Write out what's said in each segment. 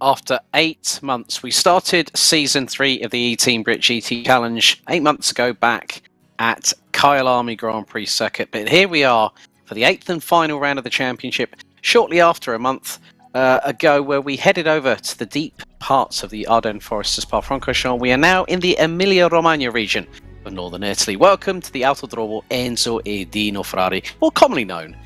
after 8 months. We started Season 3 of the eTeam BRIT GT Challenge 8 months ago back at Kyalami Grand Prix Circuit. But here we are for the 8th and final round of the championship, shortly after a month ago, where we headed over to the deep parts of the Ardennes forest of Spa-Francorchamps. We are now in the Emilia Romagna region of northern Italy. Welcome to the Autodromo Enzo e Dino Ferrari, more commonly known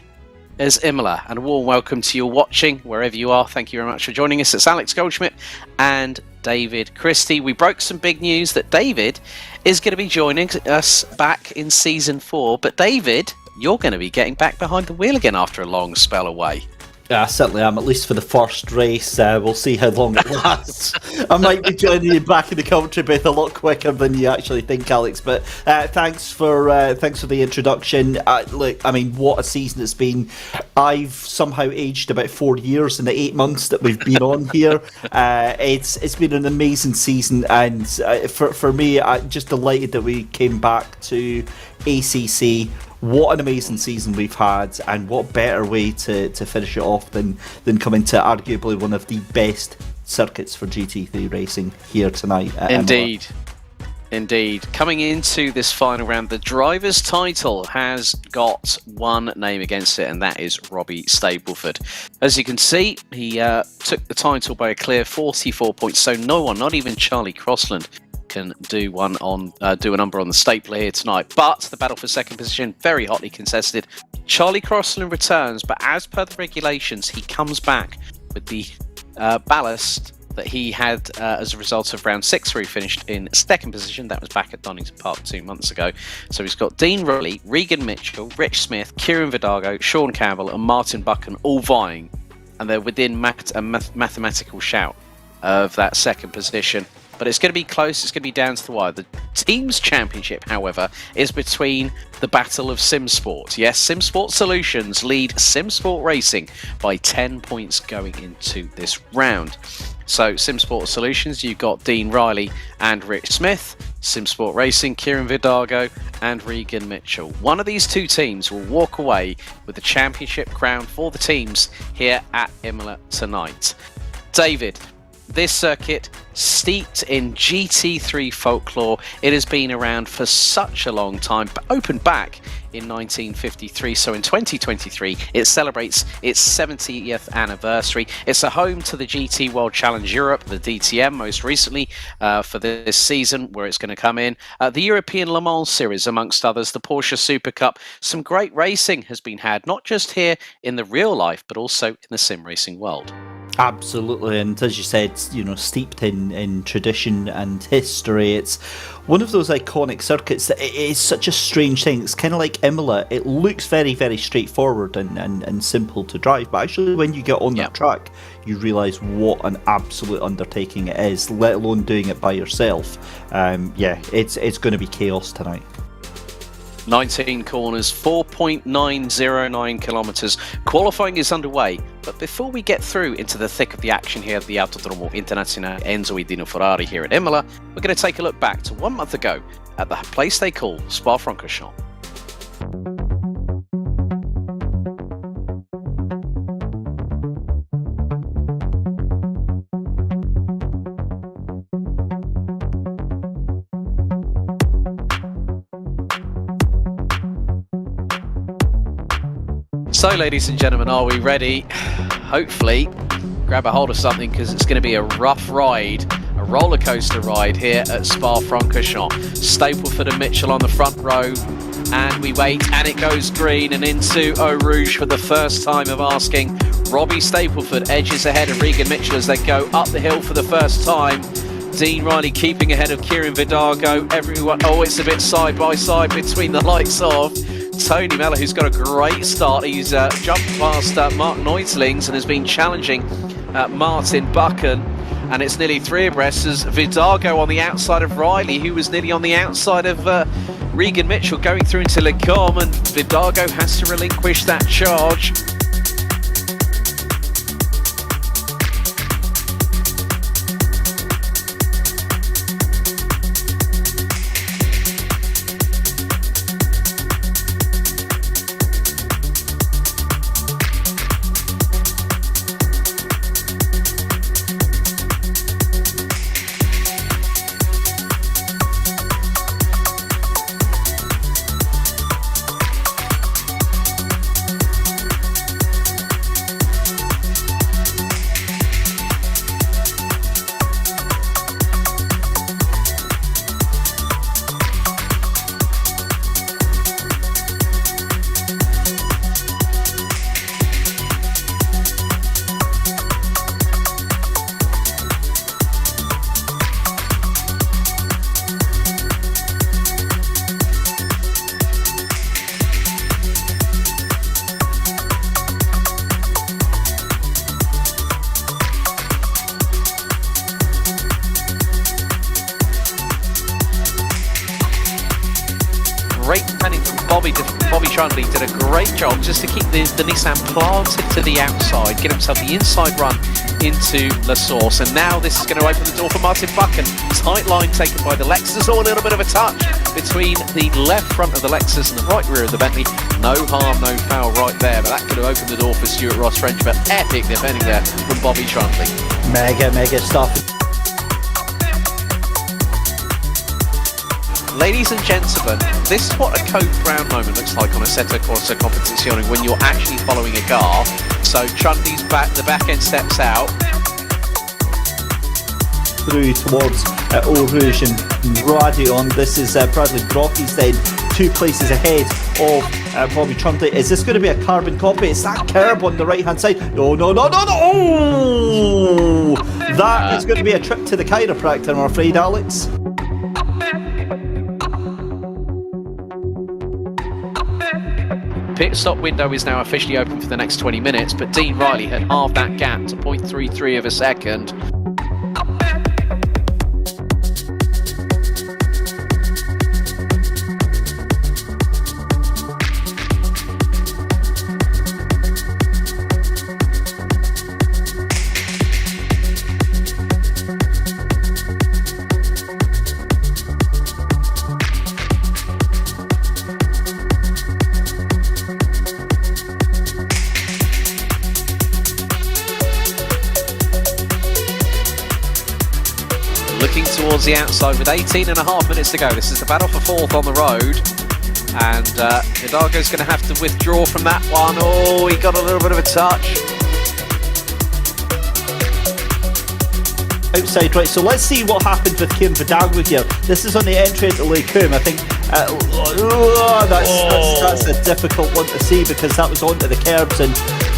as Imola, and a warm welcome to you watching wherever you are. Thank you very much for joining us. It's Alex Goldschmidt and David Christie. We broke some big news that David is going to be joining us back in Season 4, but David, you're going to be getting back behind the wheel again after a long spell away. Yeah, I certainly am, at least for the first race. We'll see how long it lasts. I might be joining you back in the commentary booth a lot quicker than you actually think, Alex. But thanks for the introduction. Look, I mean, what a season it's been. I've somehow aged about 4 years in the 8 months that we've been on here. It's been an amazing season, and for me, I'm just delighted that we came back to ACC. What an amazing season we've had, and what better way to finish it off than coming to arguably one of the best circuits for GT3 racing here tonight at Indeed. Imola. Indeed. Coming into this final round, the driver's title has got one name against it, and that is Robbie Stapleford. As you can see, he took the title by a clear 44 points, so no one, not even Charlie Crossland, can do a number on the stapler here tonight. But the battle for second position, very hotly contested. Charlie Crossland returns, but as per the regulations, he comes back with the ballast that he had as a result of round 6, where he finished in second position. That was back at Donington Park 2 months ago. So he's got Dean Riley, Reegan Mithcell, Rich Smith, Kieran Vidago, Sean Campbell and Martin Buchan all vying, and they're within a mathematical shout of that second position. But it's going to be close, it's going to be down to the wire. The team's championship, however, is between the battle of SimSport. Yes, SimSport Solutions lead SimSport Racing by 10 points going into this round. So, SimSport Solutions, you've got Dean Riley and Rich Smith. SimSport Racing, Kieran Vidago and Reegan Mithcell. One of these two teams will walk away with the championship crown for the teams here at Imola tonight. David, this circuit, steeped in GT3 folklore, it has been around for such a long time, but opened back in 1953. So in 2023, it celebrates its 70th anniversary. It's a home to the GT World Challenge Europe, the DTM most recently for this season, where it's going to come in. The European Le Mans Series, amongst others, the Porsche Super Cup. Some great racing has been had, not just here in the real life, but also in the sim racing world. Absolutely, and as you said, steeped in tradition and history. It's one of those iconic circuits that it is such a strange thing. It's kind of like Imola. It looks very, very straightforward and simple to drive, but actually when you get on that track, you realise what an absolute undertaking it is, let alone doing it by yourself. It's going to be chaos tonight. 19 corners, 4.909 kilometres. Qualifying is underway, but before we get through into the thick of the action here at the Autodromo Internazionale Enzo e Dino Ferrari here at Imola, we're going to take a look back to 1 month ago at the place they call Spa-Francorchamps. So, ladies and gentlemen, are we ready? Hopefully, grab a hold of something, because it's going to be a rough ride, a roller coaster ride here at Spa-Francorchamps. Stapleford and Mithcell on the front row, and we wait, and it goes green and into Eau Rouge for the first time of asking. Robbie Stapleford edges ahead of Reegan Mithcell as they go up the hill for the first time. Dean Riley keeping ahead of Kieran Vidago. Everyone, it's a bit side by side between the likes of Tony Mellor, who's got a great start. He's jumped past Mark Neutlings and has been challenging Martin Buchan, and it's nearly 3 abreast as Vidago on the outside of Riley, who was nearly on the outside of Reegan Mithcell, going through into Le Gomme, and Vidago has to relinquish that charge. great defending from Bobby Trundley. Did a great job just to keep the Nissan planted to the outside, get himself the inside run into La Source. And now this is going to open the door for Martin Buchan. Tight line taken by the Lexus. Oh, a little bit of a touch between the left front of the Lexus and the right rear of the Bentley. No harm, no foul right there, but that could have opened the door for Stuart Ross French. But epic defending there from Bobby Trundley. Mega stuff. Ladies and gentlemen, this is what a Cope Brown moment looks like on Assetto Corsa Competizione when you're actually following a car. So Trundley's back, the back end steps out. Through towards Eau Rouge and Radion. This is Bradley Brockie's then 2 places ahead of Bobby Trundley. Is this going to be a carbon copy? It's that curb on the right hand side. No. Oh! That is going to be a trip to the chiropractor, I'm afraid, Alex. Pit stop window is now officially open for the next 20 minutes, but Dean Riley had halved that gap to 0.33 of a second. Looking towards the outside with 18.5 minutes to go. This is the battle for 4th on the road. And Vidago's going to have to withdraw from that one. Oh, he got a little bit of a touch. Outside right, so let's see what happened with Kieran Vidago here. This is on the entry into Lake Coombe. I think that's a difficult one to see because that was onto the curbs, and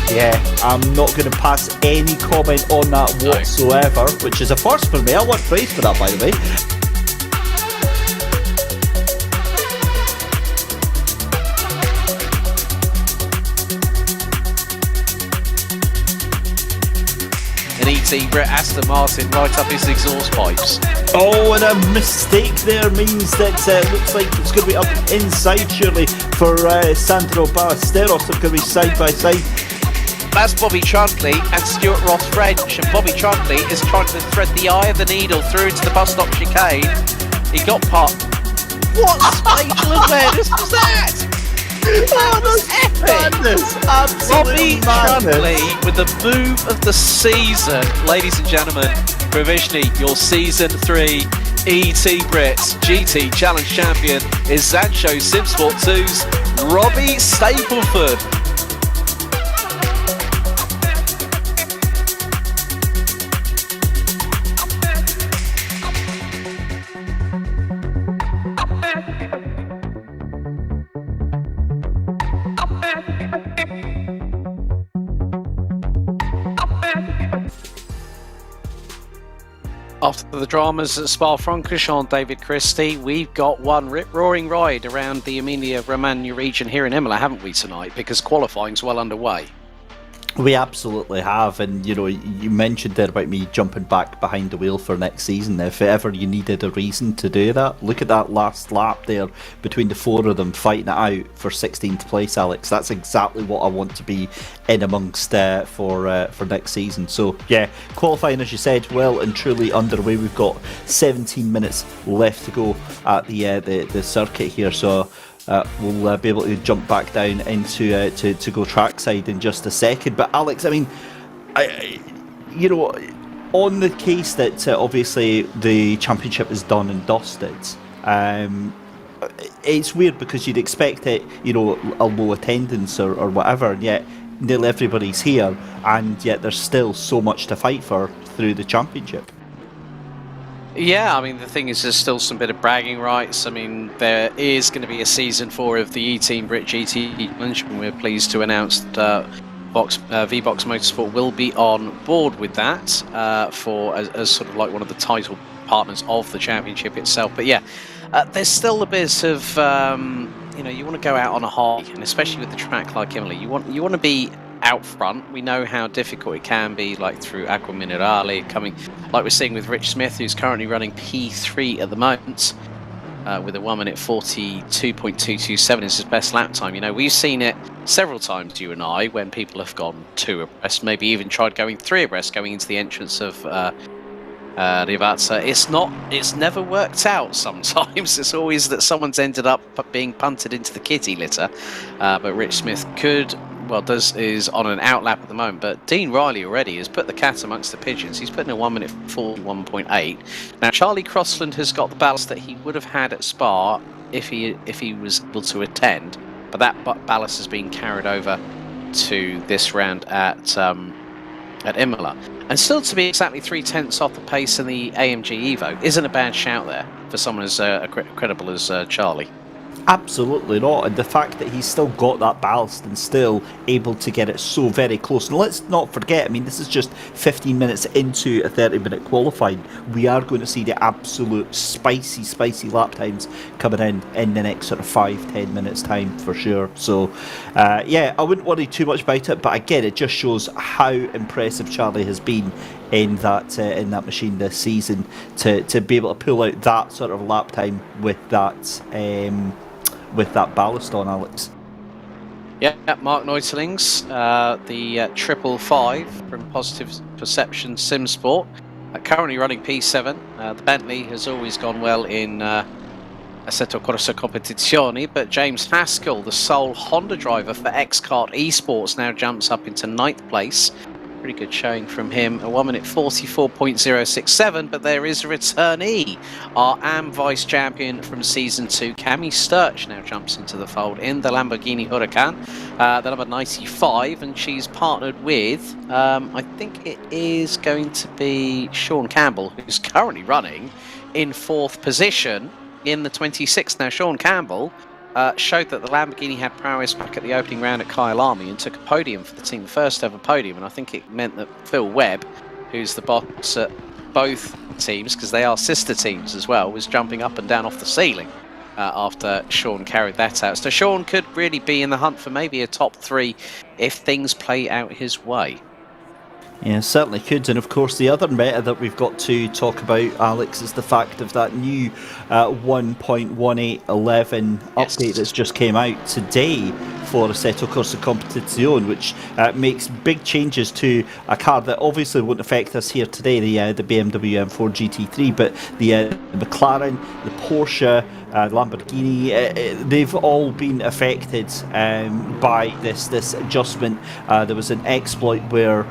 yeah, I'm not going to pass any comment on that whatsoever, which is a first for me. I want praise for that, by the way. An eTeam BRIT Aston Martin right up his exhaust pipes. Oh, and a mistake there means that looks like it's going to be up inside surely for Sandro Ballesteros. They're going to be side by side. That's Bobby Trundley and Stuart Ross French, and Bobby Trundley is trying to thread the eye of the needle through into the bus stop chicane. He got popped. What spatial awareness was that? That was epic! Robbie Trundley with the move of the season. Ladies and gentlemen, provisionally your Season 3 eTeam BRIT GT Challenge Champion is Zansho Simsport 2's Robbie Stapleford. After the dramas at Spa-Francorchamps, David Christie, we've got one rip-roaring ride around the Emilia Romagna region here in Imola, haven't we, tonight? Because qualifying's well underway. We absolutely have, and you know, you mentioned there about me jumping back behind the wheel for next season. If ever you needed a reason to do that, look at that last lap there between the 4 of them fighting it out for 16th place, Alex. That's exactly what I want to be in amongst for next season. So yeah, qualifying, as you said, well and truly underway. We've got 17 minutes left to go at the circuit here, so we'll be able to jump back down into to go trackside in just a second. But Alex, I mean, you know, on the case that obviously the championship is done and dusted, it's weird because you'd expect it, you know, a low attendance or whatever, and yet nearly everybody's here, and yet there's still so much to fight for through the championship. Yeah, I mean, the thing is, there's still some bit of bragging rights. I mean, there is going to be a Season 4 of the eTeam BRIT GT Challenge, and we're pleased to announce that V-Box Motorsport will be on board with that for as sort of like one of the title partners of the championship itself. But yeah, there's still a bit of, you know, you want to go out on a high, and especially with the track like Imola, you want to be out front. We know how difficult it can be, like through Acqua Minerale, coming like we're seeing with Rich Smith, who's currently running P3 at the moment. with a 1 minute 42.227 is his best lap time. You know, we've seen it several times, you and I, when people have gone 2 abreast, maybe even tried going 3 abreast going into the entrance of Rivazza. It's never worked out sometimes. It's always that someone's ended up being punted into the kitty litter. But Rich Smith is on an outlap at the moment. But Dean Riley already has put the cat amongst the pigeons. He's putting a 1 minute 41.8. Now Charlie Crossland has got the ballast that he would have had at Spa if he was able to attend. But that ballast has been carried over to this round at Imola. And still to be exactly 3/10 off the pace in the AMG Evo isn't a bad shout there for someone as credible as Charlie. Absolutely not, and the fact that he's still got that ballast and still able to get it so very close. And let's not forget, I mean, this is just 15 minutes into a 30-minute qualifying. We are going to see the absolute spicy lap times coming in the next sort of 5-10 minutes time for sure. So yeah, I wouldn't worry too much about it, but again, it just shows how impressive Charlie has been in that machine this season to be able to pull out that sort of lap time with that ballast on, Alex. Yeah, Mark Neutelings, the 555 from Positive Perception Simsport, currently running P7. The Bentley has always gone well in Assetto Corsa Competizione, but James Haskell, the sole Honda driver for X-Kart Esports, now jumps up into 9th place. Pretty good showing from him, a 1 minute 44.067, but there is a returnee. Our AM Vice Champion from Season 2, Cami Sturch, now jumps into the fold in the Lamborghini Huracan, the number 95, and she's partnered with, I think it is going to be Sean Campbell, who's currently running in 4th position in the 26th. Now, Sean Campbell showed that the Lamborghini had prowess back at the opening round at Kyalami and took a podium for the team, the first ever podium, and I think it meant that Phil Webb, who's the boss at both teams, because they are sister teams as well, was jumping up and down off the ceiling after Sean carried that out. So Sean could really be in the hunt for maybe a top 3 if things play out his way. Yeah, certainly could. And of course, the other meta that we've got to talk about, Alex, is the fact of that new 1.1811 update that's just came out today for Assetto Corsa Competizione, which makes big changes to a car that obviously won't affect us here today, the BMW M4 GT3, but the McLaren, the Porsche, Lamborghini, they've all been affected by this adjustment. There was an exploit where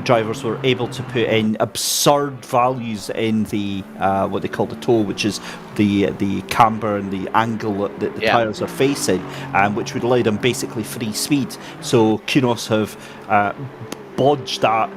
drivers were able to put in absurd values in the what they call the toe, which is the camber and the angle that the tyres are facing, which would allow them basically free speed. So Kunos have bodged that,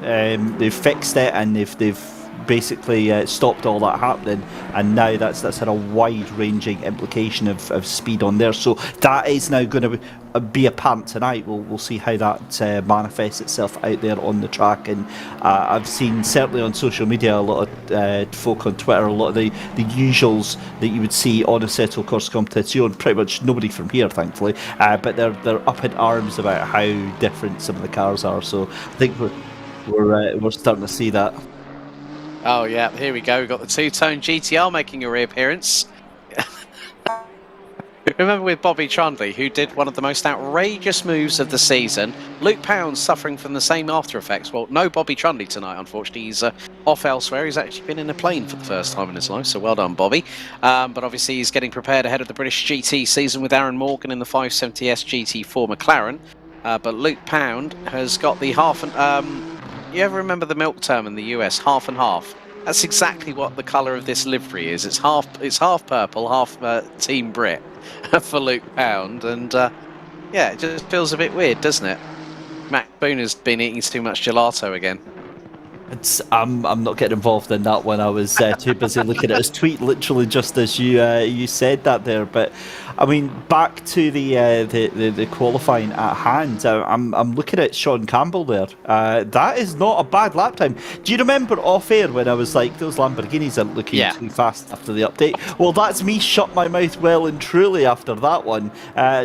they've fixed it, and they've basically stopped all that happening, and now that's had a wide-ranging implication of speed on there. So that is now going to be apparent tonight. We'll see how that manifests itself out there on the track. And I've seen certainly on social media a lot of folk on Twitter, a lot of the usuals that you would see on Assetto Corsa Competizione. Pretty much nobody from here, thankfully, but they're up in arms about how different some of the cars are. So I think we're starting to see that. Oh yeah, here we go. We've got the two-tone GTR making a reappearance. Remember with Bobby Trundley, who did one of the most outrageous moves of the season. Luke Pound suffering from the same after effects. Well, no Bobby Trundley tonight, unfortunately. He's off elsewhere. He's actually been in a plane for the first time in his life, so well done, Bobby. But obviously he's getting prepared ahead of the British GT season with Aaron Morgan in the 570S GT4 McLaren. But Luke Pound has got the half and... you ever remember the milk term in the US, half and half? That's exactly what the colour of this livery is. It's half purple, half Team Brit for Luke Pound, and yeah, it just feels a bit weird, doesn't it? Mac Boone has been eating too much gelato again. I'm not getting involved in that one. I was too busy looking at his tweet, literally just as you said that there. But I mean, back to the qualifying at hand. I'm looking at Sean Campbell there. That is not a bad lap time. Do you remember off air when I was like, those Lamborghinis aren't looking too fast after the update? Well, that's me shut my mouth well and truly after that one.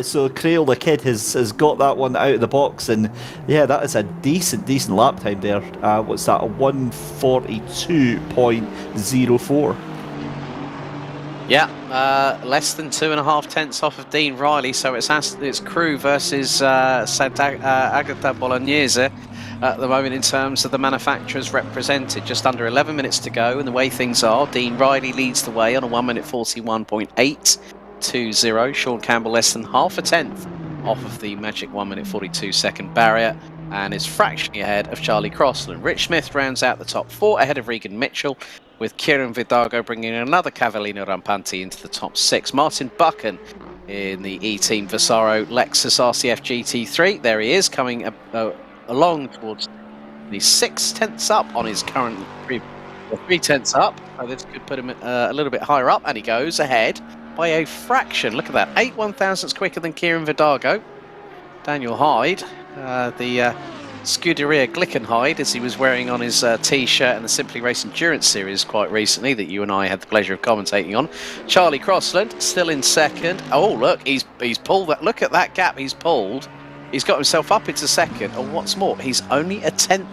So Crayola Kid has got that one out of the box, and yeah, that is a decent lap time there. What's that? 142.04. Yeah, less than 2.5 tenths off of Dean Riley, so it's crew versus Santa Agata Bolognese at the moment in terms of the manufacturers represented. Just under 11 minutes to go, and the way things are, Dean Riley leads the way on a 1 minute 41.820. Sean Campbell less than half a tenth off of the magic 1 minute 42-second barrier, and is fractionally ahead of Charlie Crossland. Rich Smith rounds out the top 4 ahead of Reegan Mithcell, with Kieran Vidago bringing another Cavallino Rampanti into the top 6. Martin Buchan in the eTeam Vasaro Lexus RCF GT3. There he is, coming along towards the 6 tenths up on his current 3 tenths up. So this could put him a little bit higher up, and he goes ahead by a fraction. Look at that, 8 1/1000ths quicker than Kieran Vidago. Daniel Hyde, the Scuderia Glickenhyde, as he was wearing on his T-shirt in the Simply Race Endurance Series quite recently that you and I had the pleasure of commentating on. Charlie Crossland still in second. Oh, look, he's pulled that. Look at that gap he's pulled. He's got himself up into second, and what's more, he's only a tenth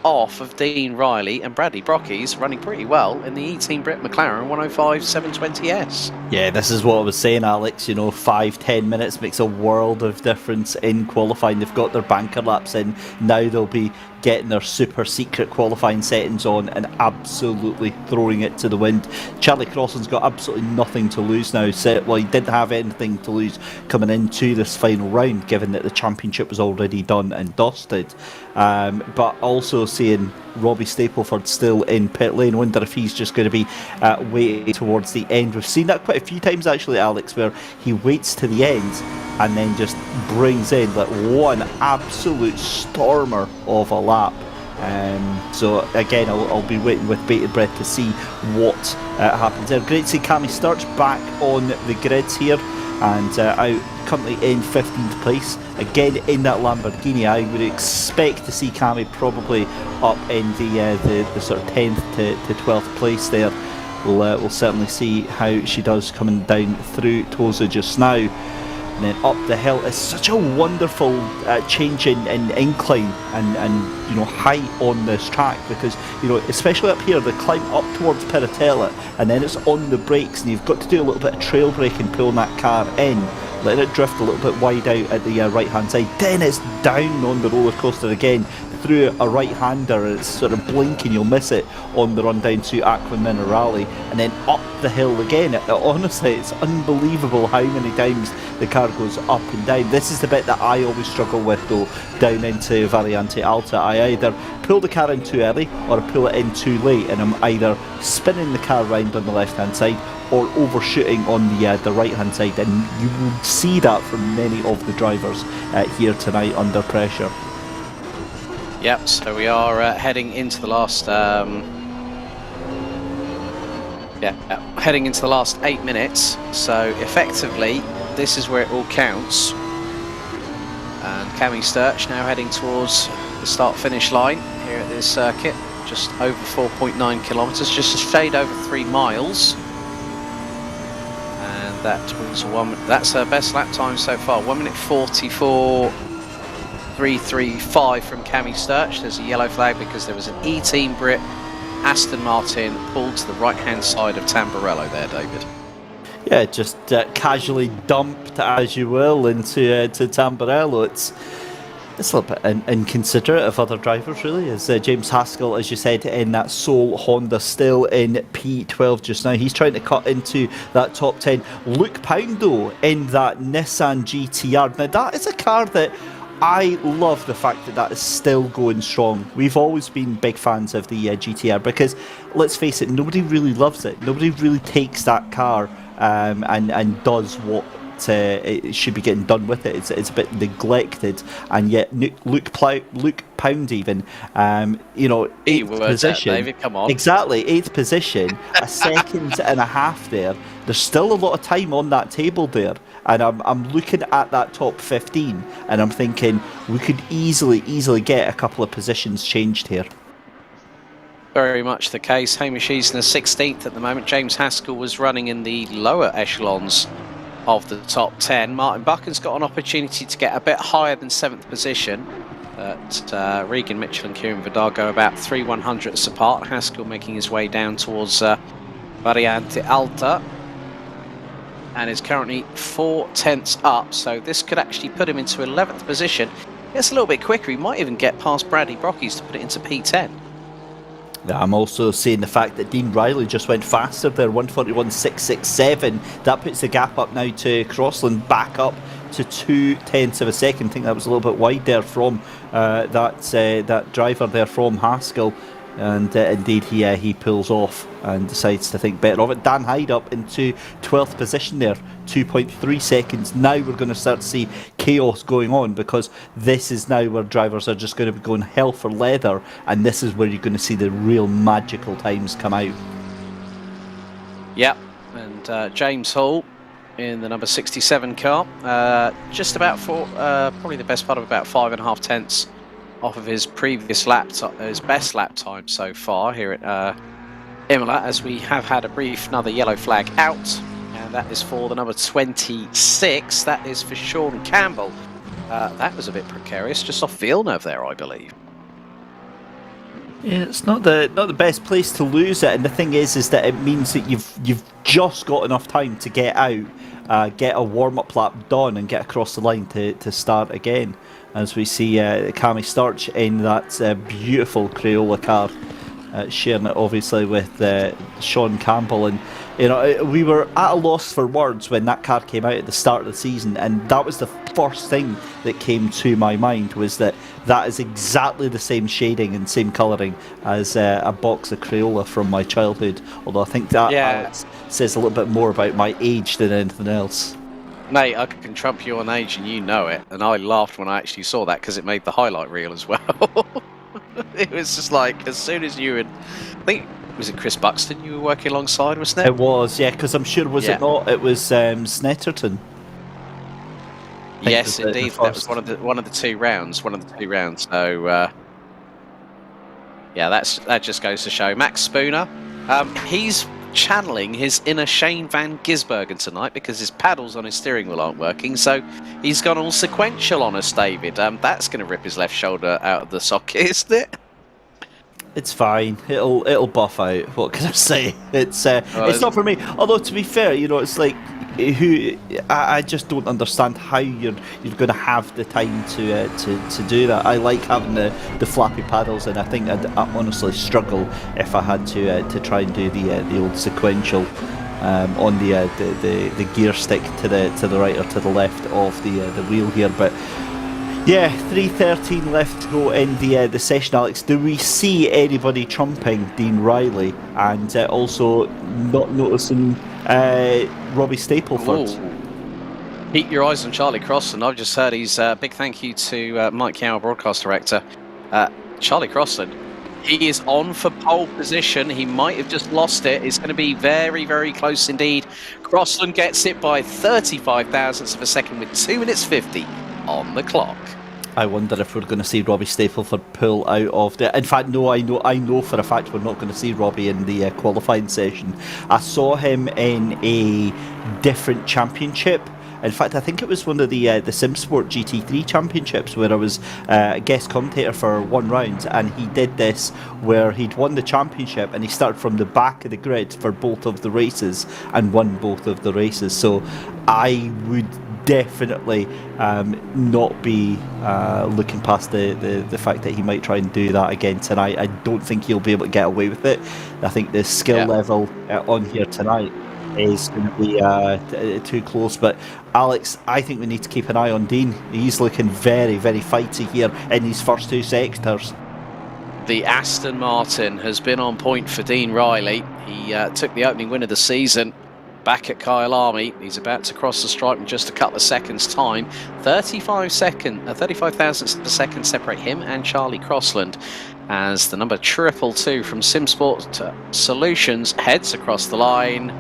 off of Dean Riley, and Bradley Brockie's running pretty well in the eTeam BRIT McLaren 105 720S. Yeah, this is what I was saying, Alex. 5-10 minutes makes a world of difference in qualifying. They've got their banker laps in. Now they'll be getting their super secret qualifying settings on and absolutely throwing it to the wind. Charlie Crossland's got absolutely nothing to lose now. Well, he didn't have anything to lose coming into this final round, given that the championship was already done and dusted. But also seeing Robbie Stapleford still in pit lane. Wonder if he's just going to be waiting towards the end. We've seen that quite a few times actually, Alex, where he waits to the end and then just brings in like one absolute stormer of a lap. So again, I'll be waiting with bated breath to see what happens there. Great to see Cammy Sturge back on the grids here, and out currently in 15th place. Again in that Lamborghini, I would expect to see Cammy probably up in the sort of 10th to 12th place there. We'll certainly see how she does coming down through Tosa just now. And then up the hill is such a wonderful change in incline and height on this track, because especially up here, the climb up towards Piratella and then it's on the brakes, and you've got to do a little bit of trail braking, pulling that car in, letting it drift a little bit wide out at the right hand side. Then it's down on the roller coaster again through a right hander, and it's sort of blinking, you'll miss it on the run down to Aqua Minerale, and then up the hill again. Honestly, it's unbelievable how many times the car goes up and down. This is the bit that I always struggle with though, down into Variante Alta. I either pull the car in too early or I pull it in too late, and I'm either spinning the car round on the left hand side or overshooting on the right hand side, and you will see that from many of the drivers here tonight under pressure. Yep, so we are heading into the last heading into the last 8 minutes. So effectively, this is where it all counts. And Cammy Sturge now heading towards the start-finish line here at this circuit, just over 4.9 kilometres, just a shade over 3 miles. And that was that's her best lap time so far, 1 minute 44.335 from Cammy Sturge. There's a yellow flag because there was an eTeam BRIT Aston Martin pulled to the right-hand side of Tamburello there, David. Yeah, just casually dumped, as you will, into Tamburello. It's a little bit inconsiderate of other drivers, really. As James Haskell, as you said, in that Soul Honda, still in P12 just now. He's trying to cut into that top 10. Luke Poundo in that Nissan GTR. Now, that is a car that I love the fact that is still going strong. We've always been big fans of the GTR because, let's face it, nobody really loves it. Nobody really takes that car and does what it should be getting done with it. It's a bit neglected, and yet Luke Pound even, 8th position. David, come on. Exactly, 8th position, a second and a half there. There's still a lot of time on that table there. And I'm looking at that top 15, and I'm thinking we could easily get a couple of positions changed here. Very much the case. Hamish Easton is 16th at the moment. James Haskell was running in the lower echelons of the top 10. Martin Buchan's got an opportunity to get a bit higher than 7th position. But Reegan Mithcell and Kieran Vidago about 3 100ths apart. Haskell making his way down towards Variante Alta. and is currently 4 tenths up, so this could actually put him into 11th position. Gets a little bit quicker, he might even get past Bradley Brockies to put it into P10. I'm also seeing the fact that Dean Riley just went faster there, 141.667. That puts the gap up now to Crossland, back up to 0.2 of a second. I think that was a little bit wide there from that driver there from Haskell. And indeed he pulls off and decides to think better of it. Dan Hyde up into 12th position there, 2.3 seconds. Now we're going to start to see chaos going on, because this is now where drivers are just going to be going hell for leather, and this is where you're going to see the real magical times come out. Yep, and James Hall in the number 67 car, just about probably the best part of about 5.5 tenths off of his previous his best lap time so far here at Imola, as we have had another yellow flag out, and that is for the number 26. That is for Sean Campbell. That was a bit precarious, just off Villeneuve there, I believe. Yeah, it's not the best place to lose it, and the thing is that it means that you've just got enough time to get out, get a warm-up lap done, and get across the line to start again. As we see Cammy Sturch in that beautiful Crayola car, sharing it obviously with Sean Campbell. And you know, we were at a loss for words when that car came out at the start of the season, and that was the first thing that came to my mind, was that is exactly the same shading and same colouring as a box of Crayola from my childhood. Although I think that Alex says a little bit more about my age than anything else. Mate, I can trump you on age and you know it, and I laughed when I actually saw that because it made the highlight reel as well. It was just like, as soon as you and I think, was it Chris Buxton you were working alongside, wasn't it? It was, yeah, because I'm sure, was it not? It was Snetterton. Yes, indeed. That was one of the two rounds. So yeah, that just goes to show. Max Spooner, he's channeling his inner Shane van Gisbergen tonight, because his paddles on his steering wheel aren't working, so he's gone all sequential on us, David. That's going to rip his left shoulder out of the socket, isn't it? It's fine. It'll buff out. What can I say? It's not for me. Although, to be fair, you know, it's like, I just don't understand how you're going to have the time to do that. I like having the flappy paddles, and I think I'd honestly struggle if I had to try and do the old sequential on the gear stick to the right or to the left of the wheel here. But yeah, 3:13 left to go in the session, Alex. Do we see anybody trumping Dean Riley, and also not noticing Robbie Stapleford? Ooh. Keep your eyes on Charlie Crossland. I've just heard he's big thank you to Mike Yow, broadcast director. Charlie Crossland, he is on for pole position. He might have just lost it. It's going to be very, very close indeed. Crossland gets it by 35 thousandths of a second with 2 minutes 50 on the clock. I wonder if we're going to see Robbie Stapleford pull out of the... In fact, no, I know for a fact we're not going to see Robbie in the qualifying session. I saw him in a different championship. In fact, I think it was one of the Simsport GT3 championships, where I was a guest commentator for one round, and he did this where he'd won the championship and he started from the back of the grid for both of the races and won both of the races. So I would definitely not be looking past the fact that he might try and do that again tonight. I don't think he'll be able to get away with it. I think the skill level on here tonight is going to be too close. But Alex, I think we need to keep an eye on Dean. He's looking very, very fighty here in these first two sectors. The Aston Martin has been on point for Dean Riley. He took the opening win of the season back at Kyle Army. He's about to cross the stripe in just a couple of seconds' time. 35 thousandths of a second separate him and Charlie Crossland, as the number 222 from Simsport Solutions heads across the line.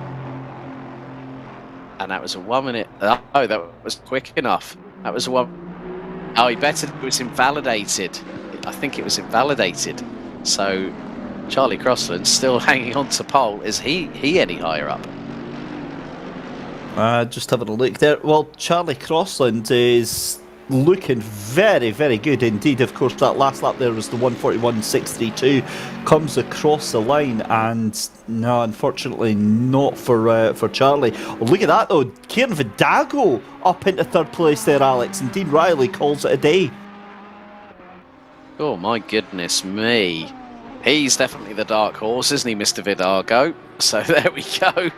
And that was a 1 minute. Oh, that was quick enough. That was a one. Oh, he betted it was invalidated. I think it was invalidated. So Charlie Crossland still hanging on to pole. Is he any higher up? Just having a look there. Well, Charlie Crossland is looking very, very good indeed. Of course, that last lap there was the 1:41.632, comes across the line, and no, unfortunately not for Charlie. Oh, look at that though, Kieran Vidago up into third place there, Alex, and Dean Riley calls it a day. Oh my goodness me. He's definitely the dark horse, isn't he, Mr. Vidago? So there we go.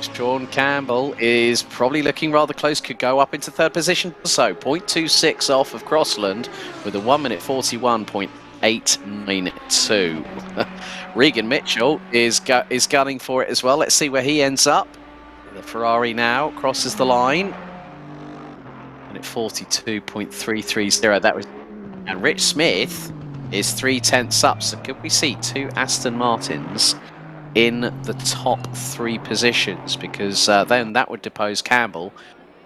Sean Campbell is probably looking rather close, could go up into third position. So 0.26 off of Crossland with a 1:41.892. Reegan Mithcell is gunning for it as well. Let's see where he ends up. The Ferrari now crosses the line. And at 42.330, that was. And Rich Smith is 0.3 up. So could we see two Aston Martins in the top three positions? Because then that would depose Campbell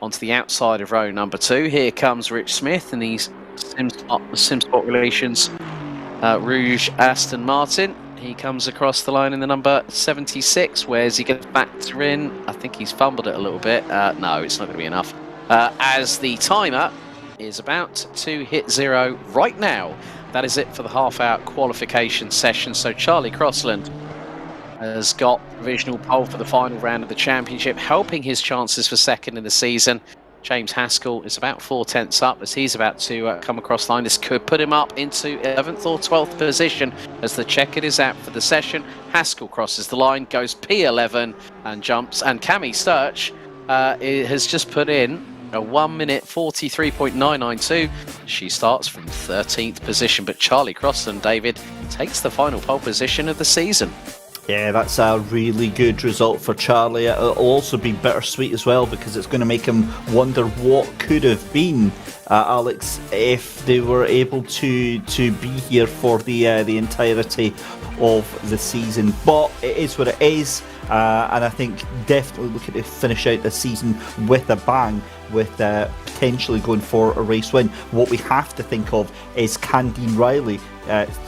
onto the outside of row number 2. Here comes Rich Smith and these Simsport Relations Rouge Aston Martin. He comes across the line in the number 76. Where's he going to factor in? I think he's fumbled it a little bit. No, it's not going to be enough. As the timer is about to hit 0 right now. That is it for the half-hour qualification session. So Charlie Crossland has got provisional pole for the final round of the championship, helping his chances for second in the season. James Haskell is about 0.4 up as he's about to come across the line. This could put him up into 11th or 12th position as the checkered is out for the session. Haskell crosses the line, goes P11 and jumps. And Cami Sturch has just put in a 1:43.992. She starts from 13th position, but Charlie Crossland, David, takes the final pole position of the season. Yeah, that's a really good result for Charlie. It'll also be bittersweet as well because it's going to make him wonder what could have been, Alex, if they were able to be here for the entirety of the season. But it is what it is, and I think definitely looking to finish out the season with a bang, with potentially going for a race win. What we have to think of is, can Dean Riley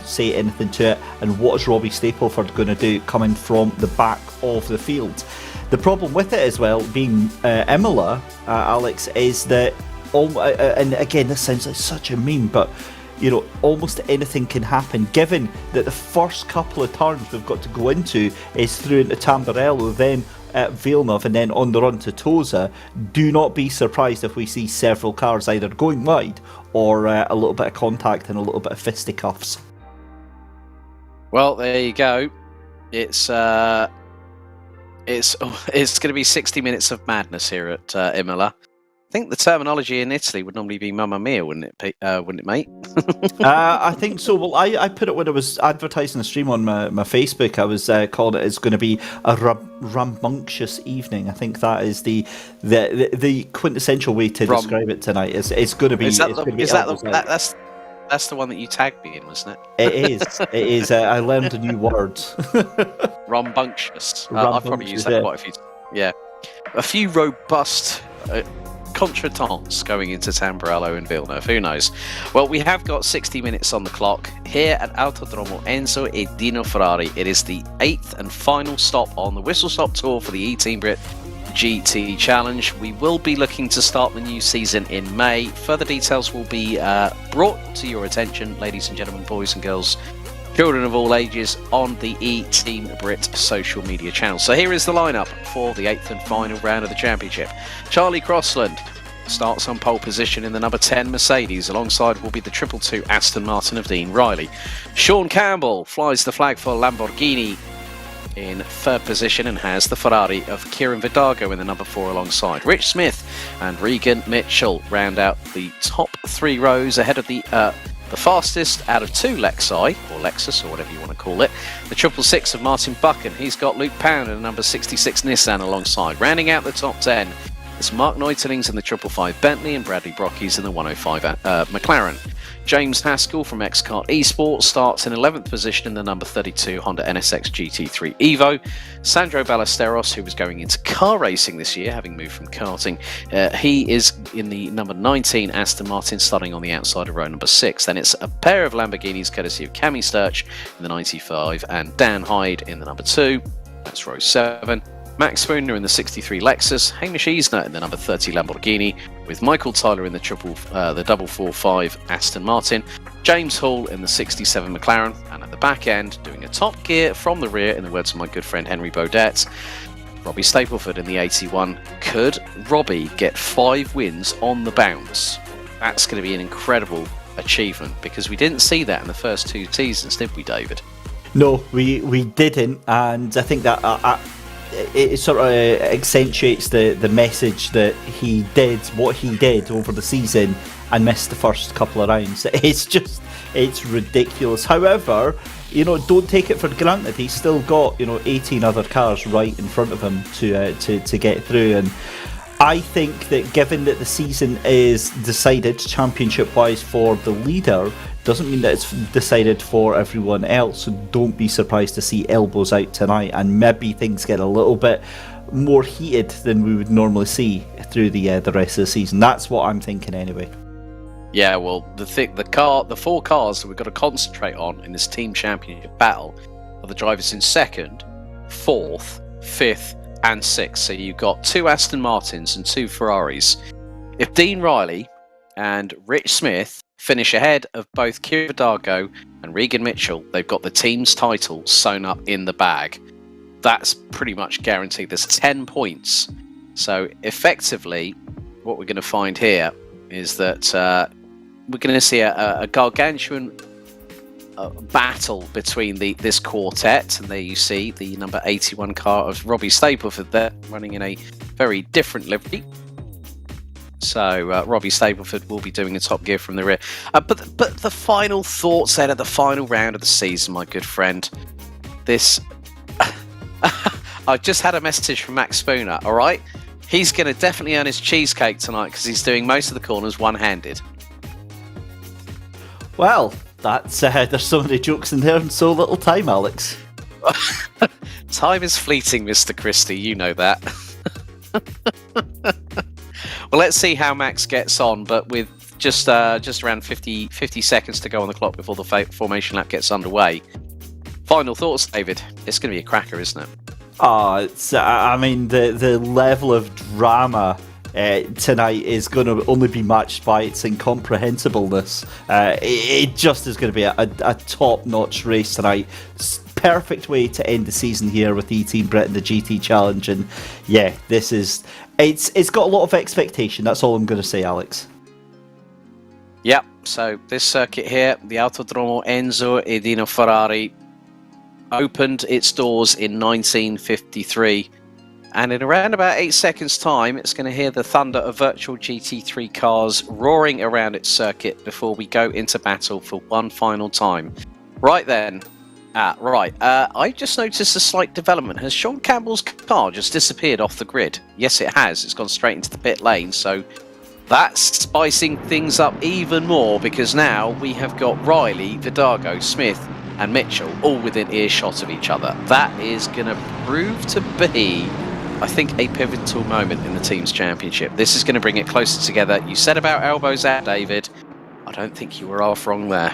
say anything to it, and what is Robbie Stapleford going to do coming from the back of the field? The problem with it as well, being Imola, Alex, is that, and again this sounds like such a meme, but you know, almost anything can happen, given that the first couple of turns we've got to go into is through into Tamburello, then at Villeneuve, and then on the run to Tosa. Do not be surprised if we see several cars either going wide or a little bit of contact and a little bit of fisticuffs. Well, there you go. It's going to be 60 minutes of madness here at Imola. I think the terminology in Italy would normally be "mamma mia," wouldn't it, mate? I think so. Well, I put it when I was advertising the stream on my Facebook. I was calling it, it's going to be a rambunctious evening. I think that is the quintessential way to describe it tonight. It's going to be. That's the one that you tagged me in, wasn't it? It is. It is. I learned a new word. Rambunctious. I've probably used that quite a few. Yeah, a few robust contretemps going into Tamburello and Villeneuve. Who knows? Well, we have got 60 minutes on the clock here at Autodromo Enzo e Dino Ferrari. It is the 8th and final stop on the whistle stop tour for the eTeam BRIT GT Challenge. We will be looking to start the new season in May. Further details will be brought to your attention, ladies and gentlemen, boys and girls, children of all ages, on the eTeam BRIT social media channel. So here is the lineup for the 8th and final round of the championship. Charlie Crossland starts on pole position in the number 10 Mercedes. Alongside will be the 222 Aston Martin of Dean Riley. Sean Campbell flies the flag for Lamborghini in third position and has the Ferrari of Kieran Vidago in the number 4 alongside. Rich Smith and Reegan Mithcell round out the top 3 rows ahead of the fastest out of 2 Lexi, or Lexus, or whatever you want to call it, the 666 of Martin Buchan. He's got Luke Pound and the number 66 Nissan alongside. Rounding out the top 10, it's Mark Neutelings in the 555 Bentley and Bradley Brockies in the 105 McLaren. James Haskell from X-Kart Esports starts in 11th position in the number 32 Honda NSX GT3 Evo. Sandro Ballesteros, who was going into car racing this year, having moved from karting, he is in the number 19 Aston Martin, starting on the outside of row number 6. Then it's a pair of Lamborghinis courtesy of Cami Sturch in the 95 and Dan Hyde in the number 2. That's row 7. Max Spooner in the 63 Lexus, Hamish Eisner in the number 30 Lamborghini, with Michael Tyler in the double 4.5 Aston Martin, James Hall in the 67 McLaren, and at the back end, doing a top gear from the rear, in the words of my good friend Henry Baudet, Robbie Stapleford in the 81. Could Robbie get 5 wins on the bounce? That's going to be an incredible achievement, because we didn't see that in the first 2 seasons, did we, David? No, we didn't, and I think that it sort of accentuates the message that he did what he did over the season and missed the first couple of rounds. It's ridiculous. However, don't take it for granted. He's still got 18 other cars right in front of him to get through, and I think that given that the season is decided championship-wise for the leader, doesn't mean that it's decided for everyone else. So don't be surprised to see elbows out tonight, and maybe things get a little bit more heated than we would normally see through the rest of the season. That's what I'm thinking anyway. Yeah, well, the 4 cars that we've got to concentrate on in this team championship battle are the drivers in 2nd, 4th, 5th, and 6th. So you've got 2 Aston Martins and 2 Ferraris. If Dean Riley and Rich Smith finish ahead of both Kieran Vidago and Reegan Mithcell, they've got the team's title sewn up in the bag. That's pretty much guaranteed. There's 10 points. So effectively, what we're going to find here is that we're going to see a gargantuan battle between this quartet, and there you see the number 81 car of Robbie Stapleford there, running in a very different livery. So Robbie Stapleford will be doing a top gear from the rear. But the final thoughts then at the final round of the season, my good friend. This, I've just had a message from Max Spooner. All right, he's going to definitely earn his cheesecake tonight because he's doing most of the corners one-handed. Well, that's there's so many jokes in there and so little time, Alex. Time is fleeting, Mr. Christie. You know that. Well, let's see how Max gets on, but with just around 50 seconds to go on the clock before the formation lap gets underway. Final thoughts, David? It's going to be a cracker, isn't it? It's, I mean, the level of drama tonight is going to only be matched by its incomprehensibleness. It just is going to be a top-notch race tonight. Perfect way to end the season here with eTeam BRIT and the GT Challenge, and yeah, it's got a lot of expectation. That's all I'm going to say, Alex. Yep. So this circuit here, the Autodromo Enzo e Dino Ferrari, opened its doors in 1953, and in around about 8 seconds' time, it's going to hear the thunder of virtual GT3 cars roaring around its circuit before we go into battle for one final time. Right then. I just noticed a slight development. Has Sean Campbell's car just disappeared off the grid? Yes, it has. It's gone straight into the pit lane, so that's spicing things up even more, because now we have got Riley, Vidago, Smith and Mithcell all within earshot of each other. That is going to prove to be, I think, a pivotal moment in the team's championship. This is going to bring it closer together. You said about elbows out, David. I don't think you were half wrong there.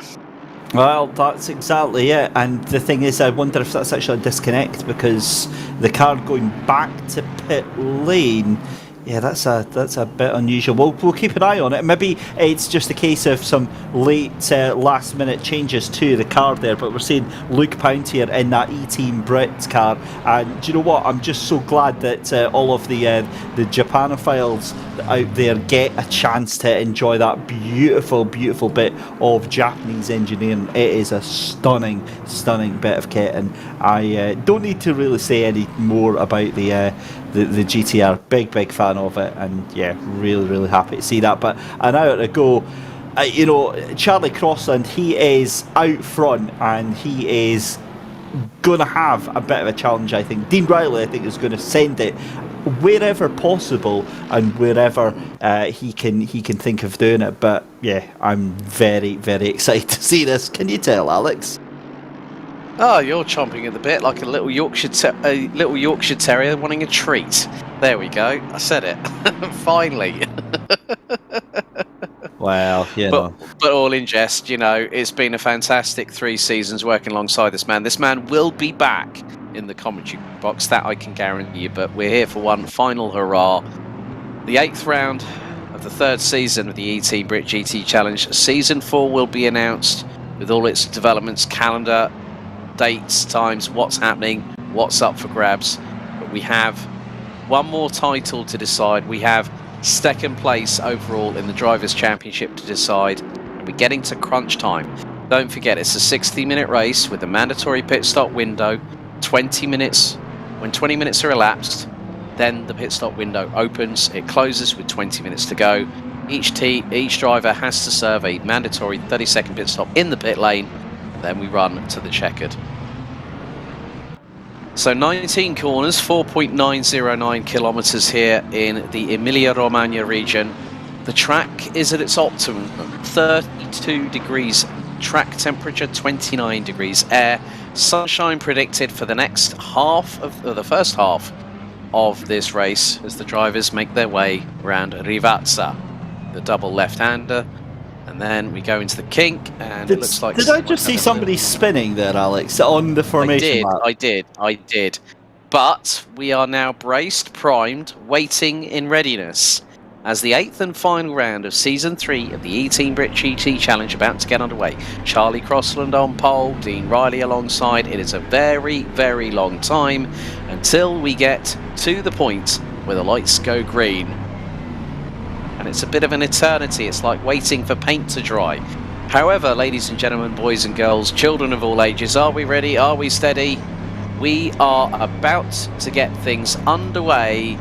Well, that's exactly it, and the thing is, I wonder if that's actually a disconnect, because the car going back to pit lane, yeah, that's a bit unusual. We'll keep an eye on it. Maybe it's just a case of some late last minute changes to the car there, but we're seeing Luke Pountier in that eTeam BRIT car, and do you know what? I'm just so glad that all of the Japanophiles out there get a chance to enjoy that beautiful bit of Japanese engineering. It is a stunning bit of kit, and I don't need to really say any more about the GTR. Big fan of it, and yeah, really happy to see that. But an hour to go, Charlie Crossland, he is out front, and he is going to have a bit of a challenge, I think. Dean Riley, I think, is going to send it wherever possible and wherever he can think of doing it. But yeah, I'm very excited to see this. Can you tell, Alex? Oh, you're chomping at the bit like a little Yorkshire Terrier wanting a treat. There we go. I said it. Finally. Well, but all in jest, it's been a fantastic 3 seasons working alongside this man. This man will be back in the commentary box, that I can guarantee you, but we're here for one final hurrah. The 8th round of the 3rd season of the eTeam BRIT GT Challenge. Season 4 will be announced with all its developments, calendar, dates, times, what's happening, what's up for grabs. But we have one more title to decide. We have 2nd place overall in the Drivers' Championship to decide. And we're getting to crunch time. Don't forget, it's a 60-minute race with a mandatory pit stop window. 20 minutes. When 20 minutes are elapsed, then the pit stop window opens. It closes with 20 minutes to go. Each driver has to serve a mandatory 30-second pit stop in the pit lane. Then we run to the checkered. So 19 corners, 4.909 kilometers here in the Emilia Romagna region. The track is at its optimum, 32 degrees track temperature, 29 degrees air. Sunshine predicted for the next half of the first half of this race as the drivers make their way around Rivazza, the double left-hander, and then we go into the kink, and it looks like... Did I just see somebody spinning there, Alex, on the formation map? I did. But we are now braced, primed, waiting in readiness as the 8th and final round of Season 3 of the eTeam BRIT GT Challenge about to get underway. Charlie Crossland on pole, Dean Riley alongside. It is a very, very long time until we get to the point where the lights go green. And it's a bit of an eternity. It's like waiting for paint to dry. However, ladies and gentlemen, boys and girls, children of all ages, are we ready? Are we steady? We are about to get things underway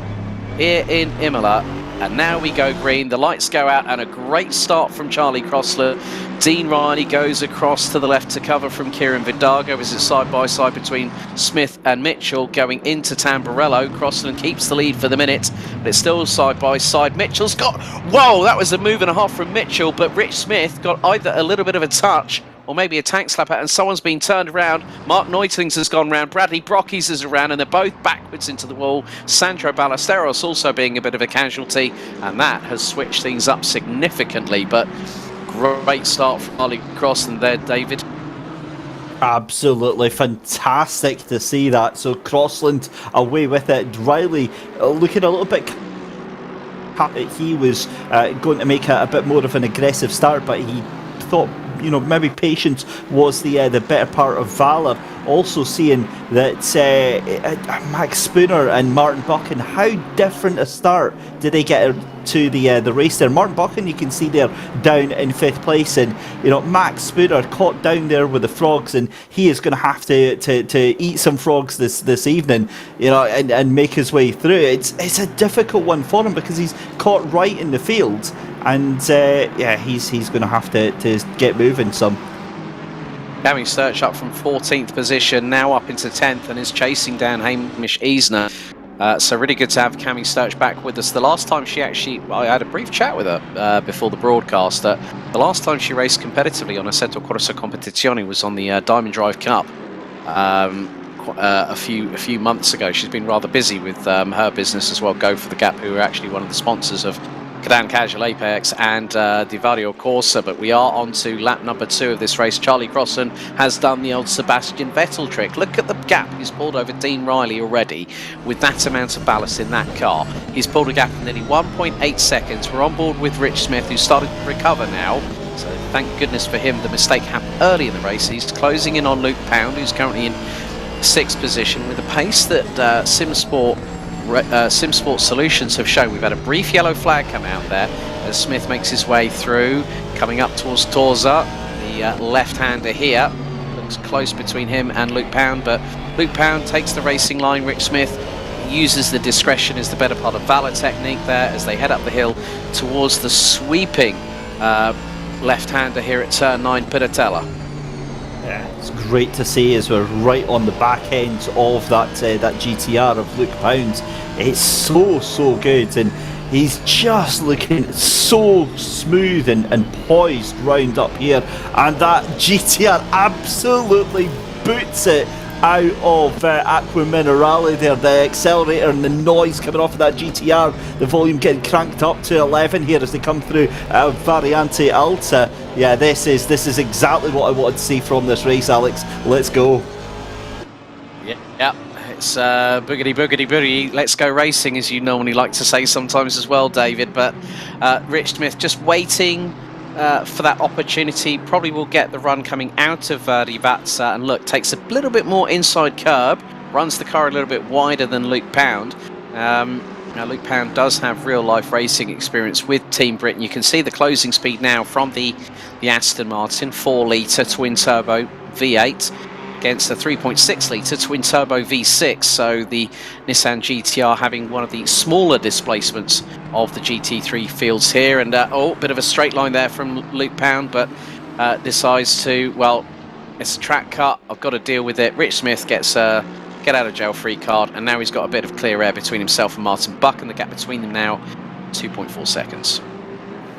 here in Imola. And now we go green, the lights go out, and a great start from Charlie Crossland. Dean Riley goes across to the left to cover from Kieran Vidago as it's side by side between Smith and Mithcell going into Tamburello. Crossland keeps the lead for the minute, but it's still side by side. Mitchell's got... Whoa, that was a move and a half from Mithcell, but Rich Smith got either a little bit of a touch or maybe a tank slap out, and someone's been turned around. Mark Neutlings has gone round, Bradley Brockies is around, and they're both backwards into the wall. Sandro Ballesteros also being a bit of a casualty, and that has switched things up significantly. But great start from Charlie Crossland there, David. Absolutely fantastic to see that. So Crossland away with it. Riley looking a little bit... He was going to make a bit more of an aggressive start, but he thought, you know, maybe patience was the better part of valour. Also seeing that Max Spooner and Martin Buchan, how different a start did they get to the race there. Martin Buchan, you can see there down in 5th place, and you know, Max Spooner caught down there with the frogs, and he is going to have to eat some frogs this evening, you know, and make his way through. It's a difficult one for him because he's caught right in the field. And yeah, he's going to have to get moving some. Cami Sturch up from 14th position, now up into 10th, and is chasing down Hamish Eisner. So really good to have Cami Sturch back with us. The last time she actually... I had a brief chat with her before the broadcast. The last time she raced competitively on Assetto Corsa Competizione was on the Diamond Drive Cup a few months ago. She's been rather busy with her business as well, Go for the Gap, who are actually one of the sponsors of Cadan Casual Apex and Divario Corsa. But we are on to lap number 2 of this race. Charlie Crossland has done the old Sebastian Vettel trick. Look at the gap. He's pulled over Dean Riley already with that amount of ballast in that car. He's pulled a gap of nearly 1.8 seconds. We're on board with Rich Smith, who's started to recover now. So thank goodness for him. The mistake happened early in the race. He's closing in on Luke Pound, who's currently in 6th position with a pace that SimSport Solutions have shown. We've had a brief yellow flag come out there as Smith makes his way through, coming up towards Torza, the left-hander here. Looks close between him and Luke Pound, but Luke Pound takes the racing line. Rick Smith uses the discretion is the better part of valor technique there as they head up the hill towards the sweeping left-hander here at turn 9, Piratella. Yeah, it's great to see as we're right on the back end of that GTR of Luke Pound. It's so good, and he's just looking so smooth and poised round up here, and that GTR absolutely boots it out of Aqua Minerale there. The accelerator and the noise coming off of that GTR, the volume getting cranked up to 11 here as they come through Variante Alta. Yeah, this is exactly what I wanted to see from this race, Alex. Let's go. Yeah, It's boogity boogity boogie. Let's go racing, as you normally like to say sometimes as well, David. But Rich Smith just waiting for that opportunity. Probably will get the run coming out of Vatsa, and look, takes a little bit more inside curb, runs the car a little bit wider than Luke Pound. Now Luke Pound does have real life racing experience with Team Brit, and you can see the closing speed now from the Aston Martin 4 litre twin turbo V8 against the 3.6 litre twin turbo V6. So the Nissan GTR having one of the smaller displacements of the GT3 fields here. And bit of a straight line there from Luke Pound, but decides to, well, it's a track cut, I've got to deal with it. Rich Smith gets a get out of jail free card, and now he's got a bit of clear air between himself and Martin Buck, and the gap between them now 2.4 seconds.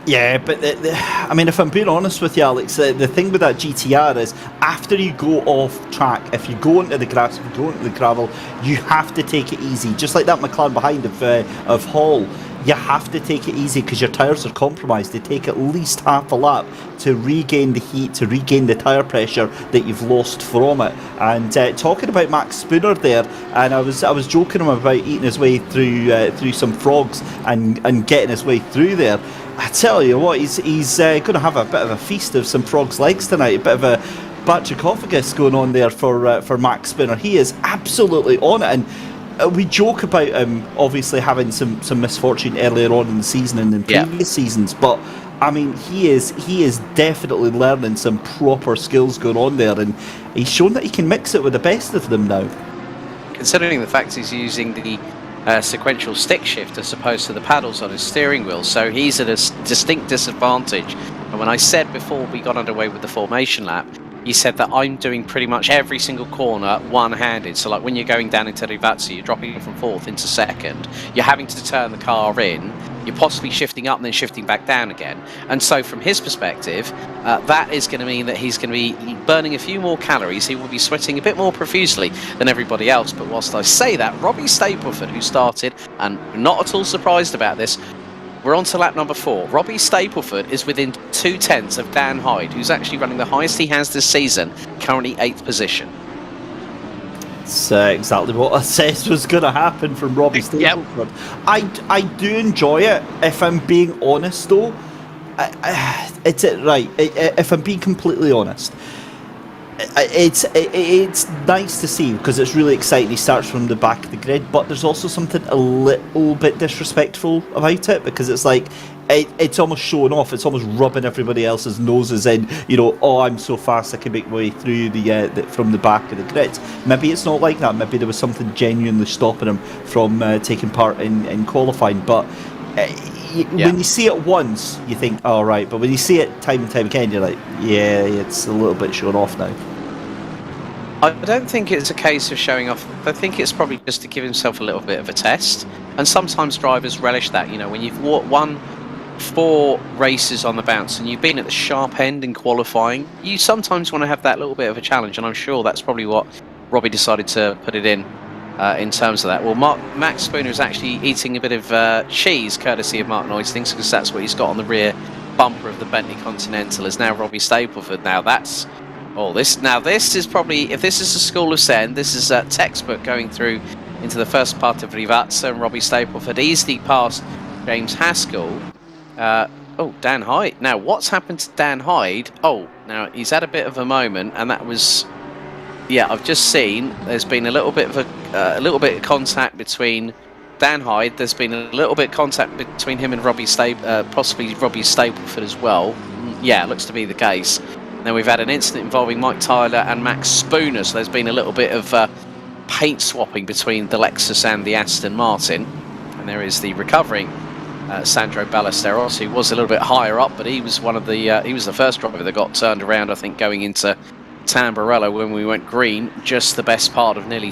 Yeah, but I mean, if I'm being honest with you, Alex, the thing with that GTR is after you go off track, if you go into the grass, if you go into the gravel, you have to take it easy. Just like that McLaren behind of Hall, you have to take it easy because your tyres are compromised. They take at least half a lap to regain the heat, to regain the tyre pressure that you've lost from it. And talking about Max Spooner there, and I was joking him about eating his way through some frogs and getting his way through there. I tell you what, he's going to have a bit of a feast of some frog's legs tonight, a bit of a bachycophagus going on there for Max Spooner. He is absolutely on it, and we joke about him obviously having some misfortune earlier on in the season and in previous seasons, but I mean he is definitely learning some proper skills going on there, and he's shown that he can mix it with the best of them now. Considering the fact he's using the sequential stick shift as opposed to the paddles on his steering wheel, so he's at a distinct disadvantage. And when I said before we got underway with the formation lap, he said that I'm doing pretty much every single corner one-handed. So like when you're going down into Rivatsa, you're dropping from fourth into second, you're having to turn the car in, you're possibly shifting up and then shifting back down again. And so from his perspective, that is going to mean that he's going to be burning a few more calories. He will be sweating a bit more profusely than everybody else. But whilst I say that, Robbie Stapleford, who started, and not at all surprised about this, we're on to lap number 4. Robbie Stapleford is within 0.2 of Dan Hyde, who's actually running the highest he has this season, currently 8th position. That's exactly what I said was going to happen from Robbie Stapleford. Yep. I do enjoy it, if I'm being honest though. If I'm being completely honest, it's nice to see because it's really exciting. He starts from the back of the grid, but there's also something a little bit disrespectful about it because it's like it's almost showing off. It's almost rubbing everybody else's noses in. You know, oh, I'm so fast I can make my way through the from the back of the grid. Maybe it's not like that. Maybe there was something genuinely stopping him from taking part in qualifying. But when you see it once, you think, oh, right. But when you see it time and time again, you're like, yeah, it's a little bit showing off now. I don't think it's a case of showing off. I think it's probably just to give himself a little bit of a test. And sometimes drivers relish that. You know, when you've won 4 races on the bounce and you've been at the sharp end in qualifying, you sometimes want to have that little bit of a challenge. And I'm sure that's probably what Robbie decided to put it in terms of that. Well, Max Spooner is actually eating a bit of cheese, courtesy of Mark Neustings, because that's what he's got on the rear bumper of the Bentley Continental. Is now Robbie Stapleford. Now that's this is probably, if this is a school of Sen, this is a textbook going through into the first part of Rivatsa, and Robbie Stapleford easily passed James Haskell. Dan Hyde. Now, what's happened to Dan Hyde? Oh, now he's had a bit of a moment, and that was, I've just seen there's been a little bit of contact between Dan Hyde. There's been a little bit of contact between him and possibly Robbie Stapleford as well. Yeah, it looks to be the case. Then we've had an incident involving Mike Tyler and Max Spooner, so there's been a little bit of paint swapping between the Lexus and the Aston Martin. And there is the recovering Sandro Ballesteros, who was a little bit higher up, but he was he was the first driver that got turned around, I think, going into Tamburello when we went green, just the best part of nearly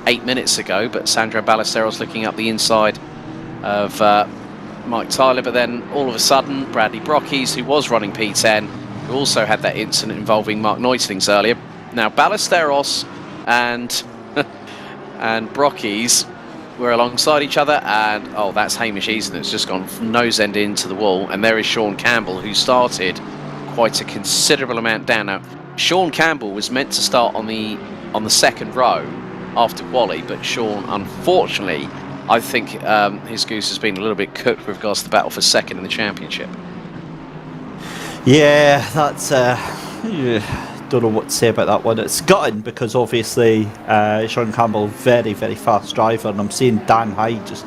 8 minutes ago. But Sandro Ballesteros looking up the inside of Mike Tyler, but then all of a sudden Bradley Brockies, who was running P10, who also had that incident involving Mark Neustings earlier. Now Ballesteros and Brockies were alongside each other, and that's Hamish Eason that's just gone nose end into the wall, and there is Sean Campbell, who started quite a considerable amount down. Now Sean Campbell was meant to start on the second row after quali, but Sean, unfortunately, I think his goose has been a little bit cooked with regards to the battle for second in the championship. Yeah, that's don't know what to say about that one. It's gutting because obviously Sean Campbell, very, very fast driver, and I'm seeing Dan Hyde just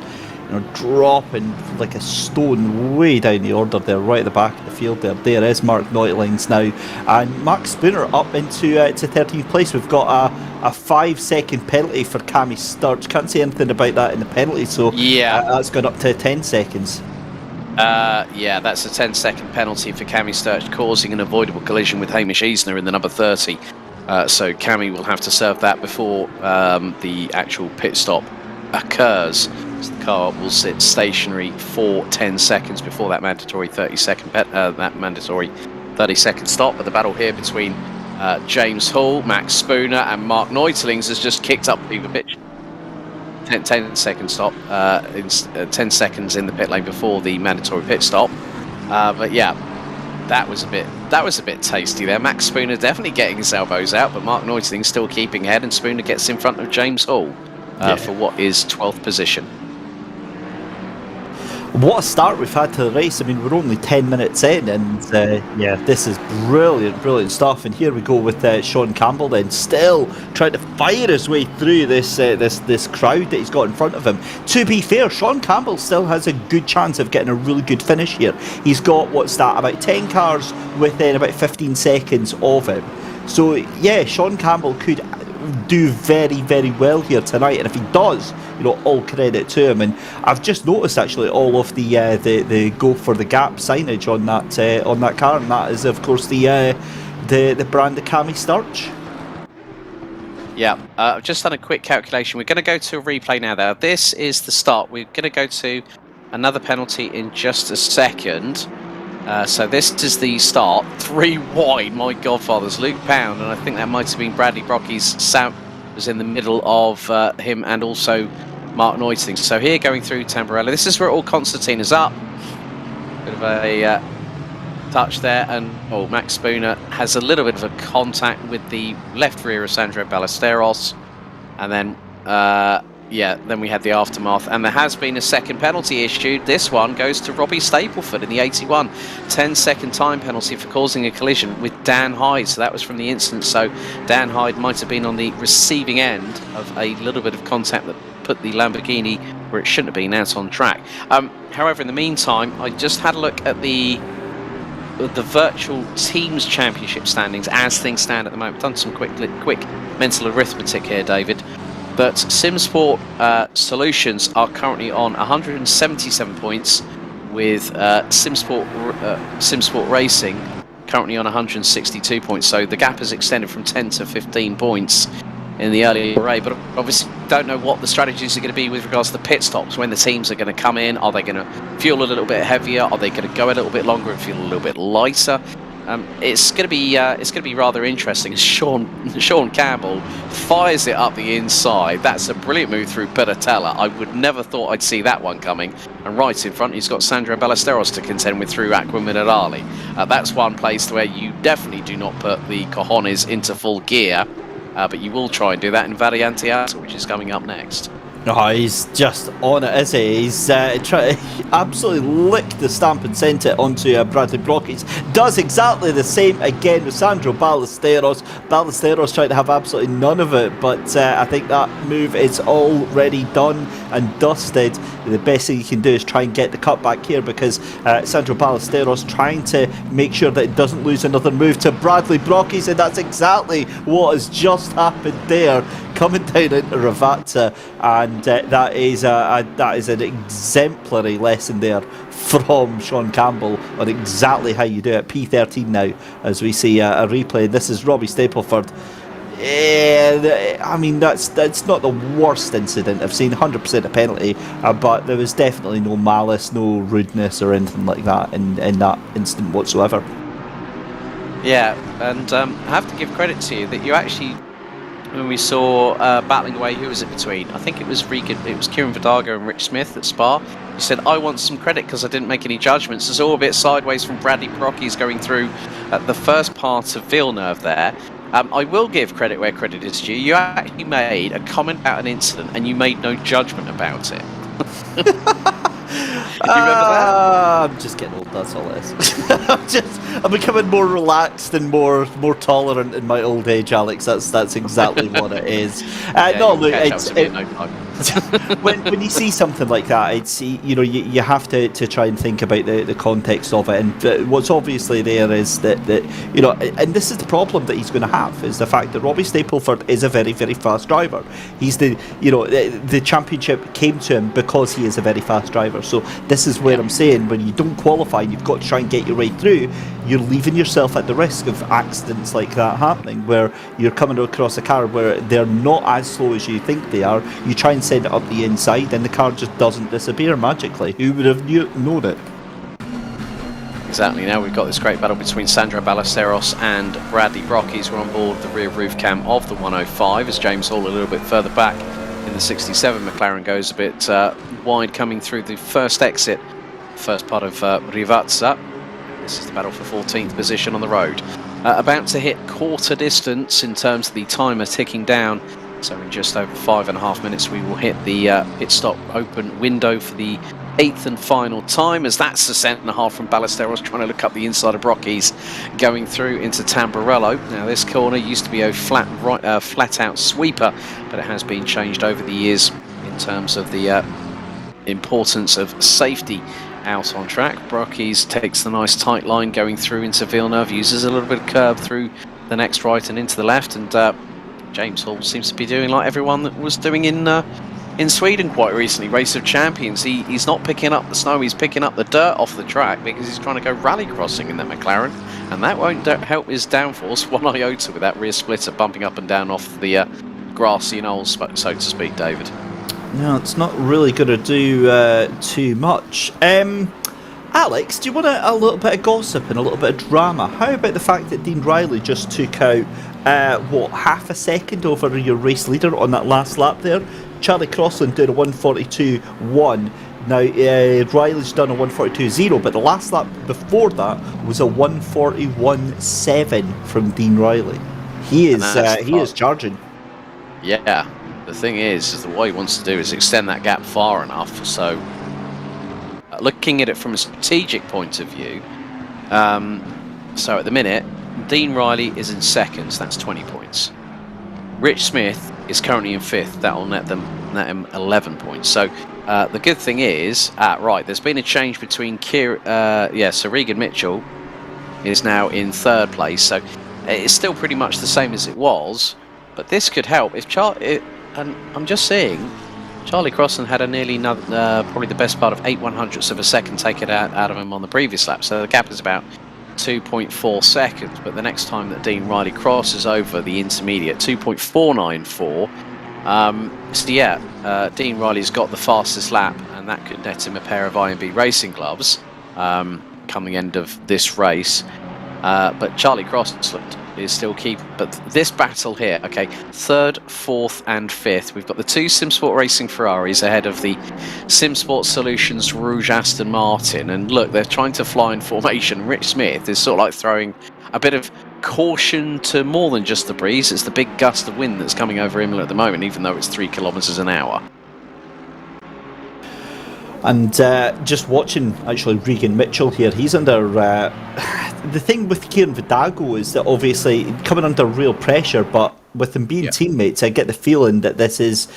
dropping like a stone way down the order there, right at the back of the field there. There is Mark Neutlings now, and Max Spooner up into 13th place. We've got a 5-second penalty for Cammy Sturge. Can't say anything about that in the penalty, so yeah, that's gone up to 10 seconds. Yeah, that's a 10-second penalty for Cammy Sturge, causing an avoidable collision with Hamish Easner in the number 30. So Cammy will have to serve that before the actual pit stop occurs. So the car will sit stationary for 10 seconds before that mandatory 30-second stop. But the battle here between James Hall, Max Spooner, and Mark Neutlings has just kicked up the pitch. 10-second stop, 10 seconds in the pit lane before the mandatory pit stop. But yeah, that was a bit tasty there. Max Spooner definitely getting his elbows out, but Mark Neutlings still keeping ahead, and Spooner gets in front of James Hall for what is 12th position. What a start we've had to the race. I mean, we're only 10 minutes in, and yeah, this is brilliant stuff. And here we go with Sean Campbell then, still trying to fire his way through this crowd that he's got in front of him. To be fair, Sean Campbell still has a good chance of getting a really good finish here. He's got, what's that, about 10 cars within about 15 seconds of him. So yeah, Sean Campbell could do very well here tonight, and if he does, all credit to him. And I've just noticed actually all of the go for the gap signage on that car, and that is of course the brand of Cammy Sturge. Yeah, I've just done a quick calculation. We're going to go to a replay now though. This is the start. We're going to go to another penalty in just a second. So this is the start. 3 wide, my godfathers, Luke Pound, and I think that might have been Bradley Brocky's Sam was in the middle of him, and also Mark Neutlings. So here going through Tamburello, this is where all Constantine is up. Bit of a touch there, and Max Spooner has a little bit of a contact with the left rear of Sandro Ballesteros, and then then we had the aftermath, and there has been a second penalty issued. This one goes to Robbie Stapleford in the 81. 10-second time penalty for causing a collision with Dan Hyde. So that was from the incident. So Dan Hyde might have been on the receiving end of a little bit of contact that put the Lamborghini where it shouldn't have been, out on track. However, in the meantime, I just had a look at the virtual teams championship standings as things stand at the moment. Done some quick mental arithmetic here, David. But Simsport Solutions are currently on 177 points, with Simsport Racing currently on 162 points. So the gap has extended from 10 to 15 points in the early array. But obviously don't know what the strategies are going to be with regards to the pit stops, when the teams are going to come in. Are they going to fuel a little bit heavier? Are they going to go a little bit longer and fuel a little bit lighter? It's going to be rather interesting. Sean Campbell fires it up the inside. That's a brilliant move through Pedratella. I would never thought I'd see that one coming. And right in front, he's got Sandro Ballesteros to contend with through Aqua Minerale. That's one place where you definitely do not put the cojones into full gear, but you will try and do that in Variante Alta, which is coming up next. Oh, he's just on it, is he? He's trying to absolutely lick the stamp and sent it onto Bradley Brocky. Does exactly the same again with Sandro Ballesteros. Ballesteros trying to have absolutely none of it, but I think that move is already done and dusted. The best thing you can do is try and get the cutback here, because Sandro Ballesteros trying to make sure that it doesn't lose another move to Bradley Brocky, and that's exactly what has just happened there, coming down into Ravazza. And that is an exemplary lesson there from Sean Campbell on exactly how you do it. P13 now, as we see a replay. This is Robbie Stapleford. I mean, that's not the worst incident. I've seen 100% a penalty, but there was definitely no malice, no rudeness or anything like that in that incident whatsoever. Yeah, and I have to give credit to you that you actually, when we saw battling away, who was it between? I think it was Kieran Vidago and Rich Smith at Spa. You said, I want some credit because I didn't make any judgments. It's all a bit sideways from Bradley Brocky's going through the first part of Villeneuve there. I will give credit where credit is due. You actually made a comment about an incident and you made no judgment about it. Do you remember that? I'm just getting old, that's all it is. I'm becoming more relaxed and more tolerant in my old age, Alex. That's exactly what it is. No, look, when you see something like that, it's, you know, you have to try and think about the context of it. And what's obviously there is that you know, and this is the problem that he's going to have, is the fact that Robbie Stapleford is a very, very fast driver. He's the championship came to him because he is a very fast driver. So this is where I'm saying, when you don't qualify and you've got to try and get your way through, you're leaving yourself at the risk of accidents like that happening, where you're coming across a car where they're not as slow as you think they are. You try and send it up the inside and the car just doesn't disappear magically. Who would have known it? Exactly. Now we've got this great battle between Sandro Ballesteros and Bradley Brockies. We're on board the rear roof cam of the 105 as James Hall a little bit further back in the 67. McLaren goes a bit wide coming through the first exit, first part of Rivazza. This is the battle for 14th position on the road. About to hit quarter distance in terms of the timer ticking down. So in just over 5.5 minutes we will hit the pit stop open window for the 8th and final time, as that's a cent and a half from Ballesteros trying to look up the inside of Brockies going through into Tamburello. Now this corner used to be a flat out sweeper, but it has been changed over the years in terms of the importance of safety out on track. Brockies takes the nice tight line going through into Villeneuve, uses a little bit of curb through the next right and into the left, and James Hall seems to be doing like everyone that was doing in Sweden quite recently, Race of Champions. He's not picking up the snow, he's picking up the dirt off the track because he's trying to go rally crossing in that McLaren, and that won't help his downforce one iota with that rear splitter bumping up and down off the grassy knolls, so to speak, David. No, it's not really going to do too much. Alex, do you want a little bit of gossip and a little bit of drama? How about the fact that Dean Riley just took out, half a second over your race leader on that last lap there? Charlie Crossland did a 1:42.1. Now, Riley's done a 1:42.0, but the last lap before that was a 1:41.7 from Dean Riley. He is charging. Yeah, the thing is that what he wants to do is extend that gap far enough. So, looking at it from a strategic point of view, so at the minute, Dean Riley is in seconds. That's 20 points. Rich Smith is currently in 5th. That will net him 11 points. So the good thing is, right, there's been a change between so Reegan Mithcell is now in 3rd place. So it's still pretty much the same as it was, but this could help if and I'm just seeing Charlie Crossland had a nearly probably the best part of 8/100ths of a second taken out of him on the previous lap. So the gap is about 2.4 seconds, but the next time that Dean Riley crosses over the intermediate, 2.494. So yeah, Dean Riley's got the fastest lap, and that could net him a pair of IMB racing gloves come the end of this race. But Charlie Crossland is still keeping. But this battle here, okay, 3rd, 4th, and 5th. We've got the 2 Simsport Racing Ferraris ahead of the Simsport Solutions Rouge Aston Martin. And look, they're trying to fly in formation. Rich Smith is sort of like throwing a bit of caution to more than just the breeze. It's the big gust of wind that's coming over Imola at the moment, even though it's 3 kilometres an hour. And just watching, actually, Reegan Mithcell here, he's under... the thing with Kieran Vidago is that obviously coming under real pressure, but with them being teammates, I get the feeling that this is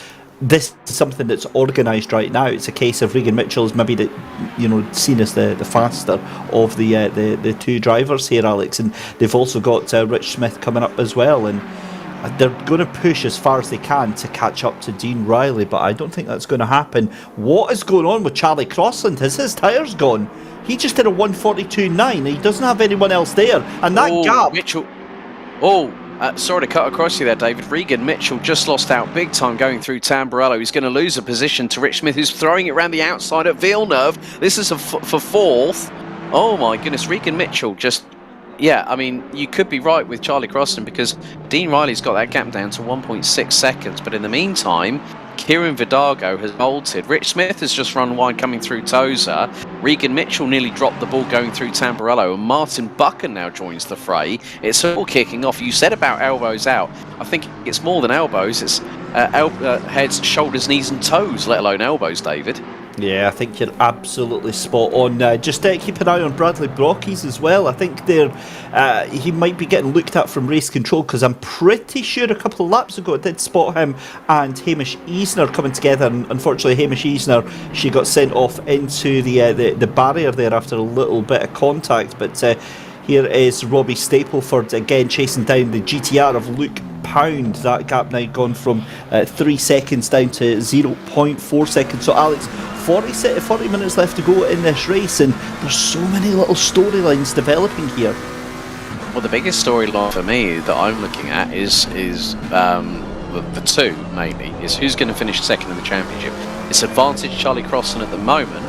something that's organised right now. It's a case of Reegan Mithcell's maybe seen as the faster of the 2 drivers here, Alex, and they've also got Rich Smith coming up as well, and they're going to push as far as they can to catch up to Dean Riley, but I don't think that's going to happen. What is going on with Charlie Crossland? Has his tyres gone? He just did a 1:42.9. He doesn't have anyone else there, and that gap. Mithcell. Sorry to cut across you there, David. Reegan Mithcell just lost out big time going through Tamburello. He's going to lose a position to Rich Smith, who's throwing it around the outside at Villeneuve. This is for 4th. Oh my goodness, Reegan Mithcell just... Yeah, I mean, you could be right with Charlie Crossland because Dean Riley's got that gap down to 1.6 seconds. But in the meantime, Kieran Vidago has bolted. Rich Smith has just run wide coming through Tozer. Reegan Mithcell nearly dropped the ball going through Tamburello, and Martin Buchan now joins the fray. It's all kicking off. You said about elbows out. I think it's more than elbows. It's heads, shoulders, knees and toes, let alone elbows, David. Yeah, I think you're absolutely spot on. Just keep an eye on Bradley Brockies as well. I think he might be getting looked at from race control, because I'm pretty sure a couple of laps ago I did spot him and Hamish Eisner coming together. And unfortunately, Hamish Eisner, she got sent off into the barrier there after a little bit of contact. But here is Robbie Stapleford again chasing down the GTR of Luke Pound. That gap now gone from 3 seconds down to 0.4 seconds. So Alex, 40 minutes left to go in this race, and there's so many little storylines developing here. Well, the biggest storyline for me that I'm looking at is the two mainly is who's going to finish second in the championship. It's advantage Charlie Crossland at the moment,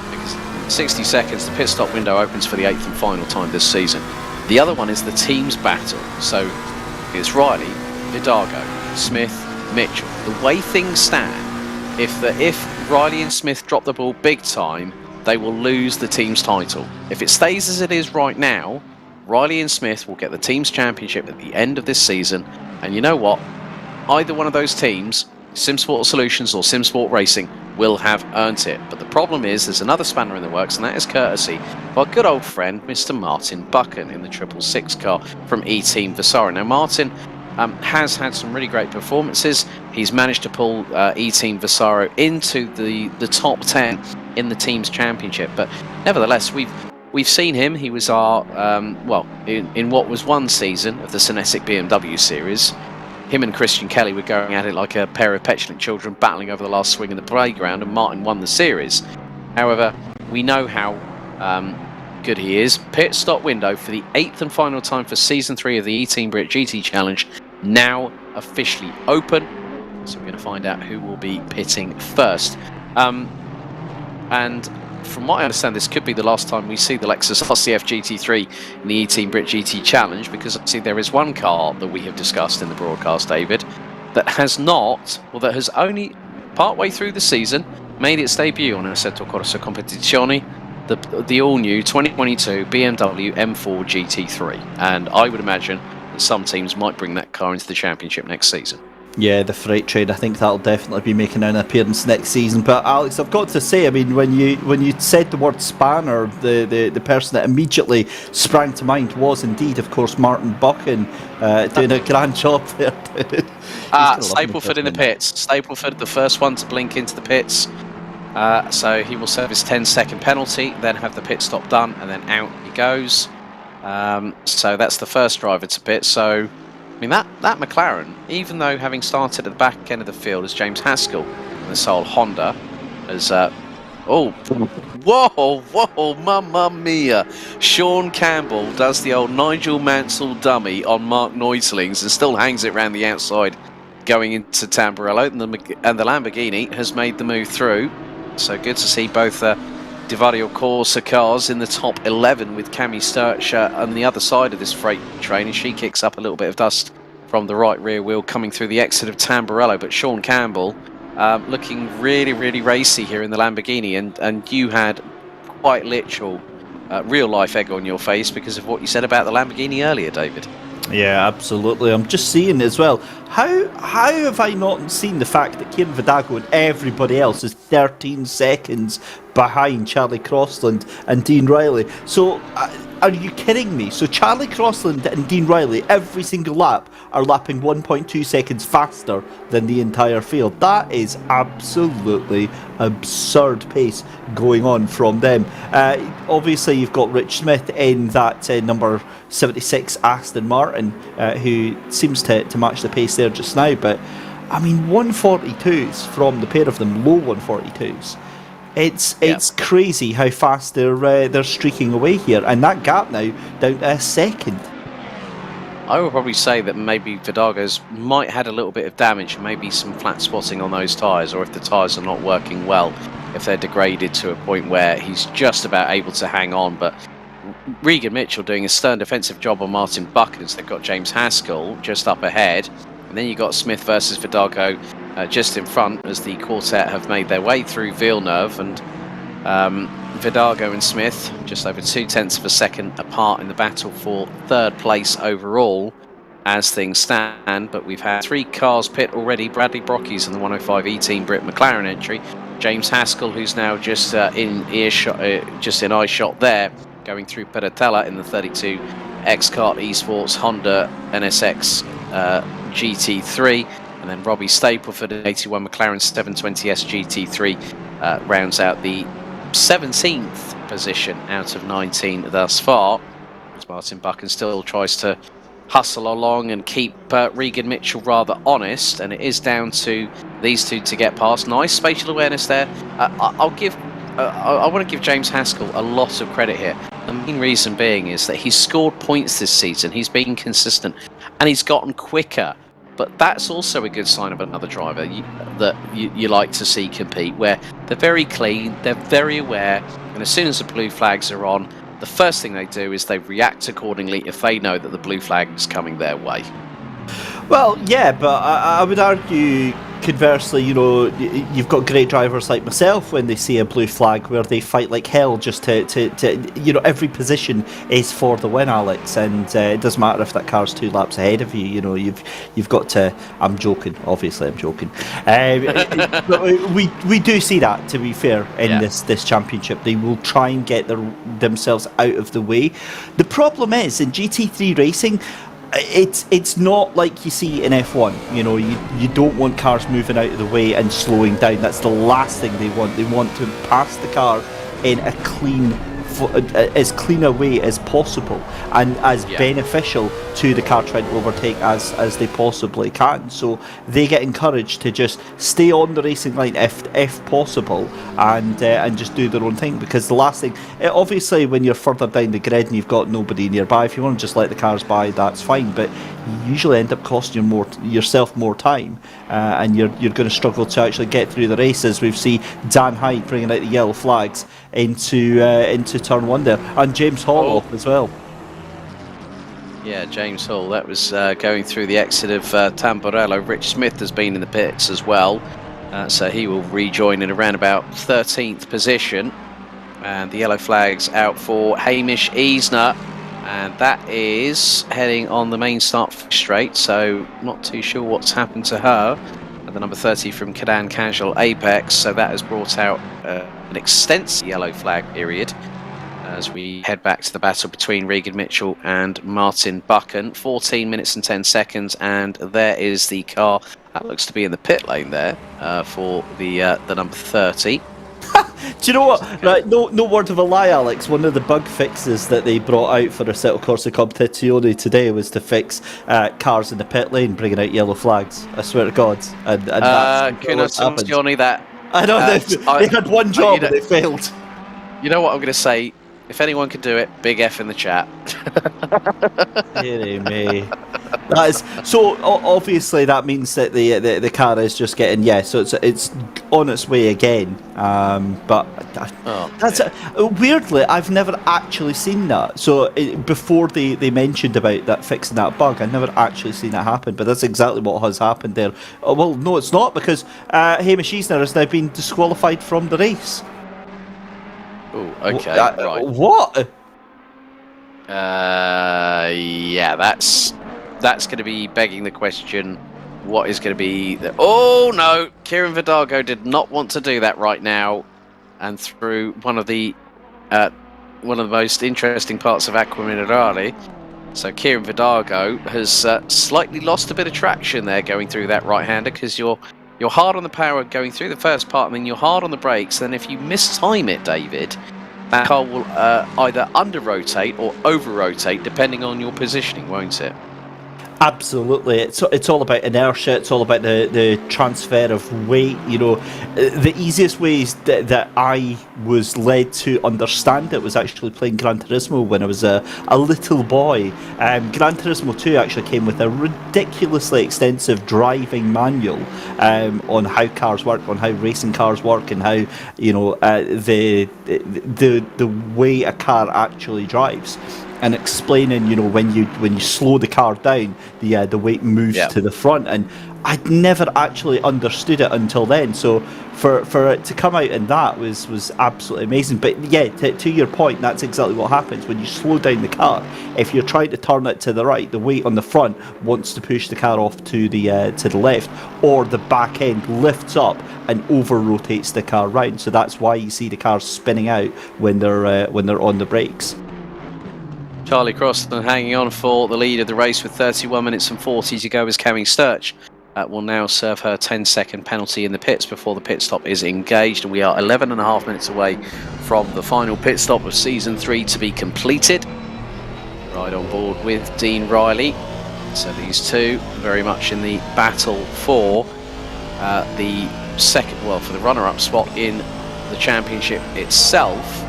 because in 60 seconds the pit stop window opens for the 8th and final time this season. The other one is the team's battle. So it's Riley, Vidago, Smith, Mitchell. The way things stand, if Riley and Smith drop the ball big time, they will lose the team's title. If it stays as it is right now, Riley and Smith will get the team's championship at the end of this season. And you know what? Either one of those teams, SimSport Solutions or SimSport Racing, will have earned it. But the problem is there's another spanner in the works, and that is courtesy of our good old friend Mr. Martin Buchan in the 666 car from eTeam Vasaro. Now Martin has had some really great performances. He's managed to pull eTeam Vasaro into the top 10 in the team's championship. But nevertheless, we've seen him. He was our in what was one season of the Cinetic BMW series. Him and Christian Kelly were going at it like a pair of petulant children battling over the last swing in the playground, and Martin won the series. However, we know how good he is. Pit stop window for the 8th and final time for Season 3 of the eTeam BRIT GT Challenge now officially open. So we're going to find out who will be pitting first. And from what I understand, this could be the last time we see the Lexus RCF GT3 in the eTeam BRIT GT Challenge, because obviously there is one car that we have discussed in the broadcast, David, that has only partway through the season made its debut on Assetto Corsa Competizione, the all-new 2022 BMW M4 GT3. And I would imagine that some teams might bring that car into the championship next season. Yeah, the freight train, I think that'll definitely be making an appearance next season. But Alex, I've got to say, I mean, when you said the word spanner, the person that immediately sprang to mind was indeed, of course, Martin Buchan, doing a grand job there. Stapleford in the pits. Stapleford, the first one to blink into the pits. So he will serve his 10-second penalty, then have the pit stop done, and then out he goes. So that's the first driver to pit. So I mean, that McLaren, even though having started at the back end of the field as James Haskell and the Soul Honda, as whoa, mamma mia! Sean Campbell does the old Nigel Mansell dummy on Mark Neuslings and still hangs it around the outside going into Tamburello, and the Lamborghini has made the move through. So good to see both Divario Corsa cars in the top 11 with Cami Sturcher on the other side of this freight train, and she kicks up a little bit of dust from the right rear wheel coming through the exit of Tamburello. But Sean Campbell looking really, really racy here in the Lamborghini, and you had quite literal real life egg on your face because of what you said about the Lamborghini earlier, David. Yeah, absolutely. I'm just seeing as well, how have I not seen the fact that Kieran Vidago and everybody else is 13 seconds behind Charlie Crossland and Dean Riley? So, are you kidding me? So Charlie Crossland and Dean Riley, every single lap, are lapping 1.2 seconds faster than the entire field. That is absolutely absurd pace going on from them. Obviously, you've got Rich Smith in that number 76 Aston Martin, who seems to match the pace there just now. But, I mean, 142s from the pair of them, low 142s. It's crazy how fast they're streaking away here, and that gap now down to a second. I would probably say that maybe Vidago's might had a little bit of damage, maybe some flat spotting on those tyres, or if the tyres are not working well, if they're degraded to a point where he's just about able to hang on. But Reegan Mithcell doing a stern defensive job on Martin Buchan, as they've got James Haskell just up ahead, and then you've got Smith versus Vidago just in front as the quartet have made their way through Villeneuve, and Vidago and Smith just over 0.2 of a second apart in the battle for third place overall as things stand. But we've had 3 cars pit already. Bradley Brocky's in the 105 eTeam BRIT McLaren entry. James Haskell, who's now just in earshot, just in eye shot there, going through Pedotella in the 32 X-Kart Esports Honda NSX GT3, and then Robbie Stapleford in 81 McLaren 720S GT3 rounds out the 17th position out of 19 thus far, as Martin Buchan still tries to hustle along and keep Reegan Mithcell rather honest, and it is down to these two to get past. Nice spatial awareness there. I want to give James Haskell a lot of credit here. The main reason being is that he's scored points this season, he's been consistent, and he's gotten quicker. But that's also a good sign of another driver that you like to see compete, where they're very clean, they're very aware, and as soon as the blue flags are on, the first thing they do is they react accordingly if they know that the blue flag is coming their way. Well, yeah, but I would argue conversely, you've got great drivers like myself when they see a blue flag where they fight like hell just to every position is for the win, Alex, and it doesn't matter if that car's 2 laps ahead of you. You've got to. I'm joking, obviously, I'm joking. But we do see that, to be fair, in this championship. They will try and get themselves out of the way. The problem is in GT3 racing, it's not like you see in F1. You don't want cars moving out of the way and slowing down. That's the last thing they want. They want to pass the car in a as clean a way as possible and as beneficial to the car trying to overtake as they possibly can. So they get encouraged to just stay on the racing line if possible and just do their own thing, because the last thing, obviously when you're further down the grid and you've got nobody nearby, if you want to just let the cars by, that's fine, but you usually end up costing yourself more time, and you're going to struggle to actually get through the races. We've seen Dan Hyde bringing out the yellow flags into turn 1 there, and James Hall off as well. Yeah, James Hall, that was going through the exit of Tamburello. Rich Smith has been in the pits as well, so he will rejoin in around about 13th position. And the yellow flag's out for Hamish Eisner, and that is heading on the main start straight, so not too sure what's happened to her. And the number 30 from Cadan Casual Apex, so that has brought out an extensive yellow flag period as we head back to the battle between Reegan Mithcell and Martin Buchan. 14 minutes and 10 seconds, and there is the car that looks to be in the pit lane there for the number 30. Do you know what? Right, no word of a lie, Alex. One of the bug fixes that they brought out for Assetto Corsa Competizione today was to fix cars in the pit lane bringing out yellow flags. I swear to God. And that's Johnny, that I know they had one job and they failed. You know what I'm going to say? If anyone can do it, big F in the chat. Dearie me. That is so. Obviously, that means that the car is just getting so it's on its way again. But that's weirdly, I've never actually seen that. So before they mentioned about that fixing that bug, I've never actually seen that happen. But that's exactly what has happened there. Oh, well, no, it's not, because Hamish Eisner has now been disqualified from the race. Oh, okay, right. What? Yeah, that's going to be begging the question. What is going to be? Oh no, Kieran Vidago did not want to do that right now, and through one of the most interesting parts of Acqua Minerale. So Kieran Vidago has slightly lost a bit of traction there going through that right-hander, because you're hard on the power going through the first part, and then you're hard on the brakes. Then if you mistime it, David, that car will either under-rotate or over-rotate, depending on your positioning, won't it? Absolutely. It's all about inertia. It's all about the transfer of weight. The easiest ways that I was led to understand it was actually playing Gran Turismo when I was a little boy. Gran Turismo 2 actually came with a ridiculously extensive driving manual on how cars work, on how racing cars work, and how the way a car actually drives. And explaining, when you slow the car down, the weight moves to the front. And I'd never actually understood it until then. So for it to come out in that was absolutely amazing. But yeah, to your point, that's exactly what happens when you slow down the car. If you're trying to turn it to the right, the weight on the front wants to push the car off to the left, or the back end lifts up and over rotates the car round. So that's why you see the cars spinning out when they're on the brakes. Charlie Crossland hanging on for the lead of the race with 31 minutes and 40 to go as Cami Sturch will now serve her 10-second penalty in the pits before the pit stop is engaged, and we are 11.5 minutes away from the final pit stop of Season 3 to be completed. Right on board with Dean Riley. So these two very much in the battle for the for the runner-up spot in the championship itself.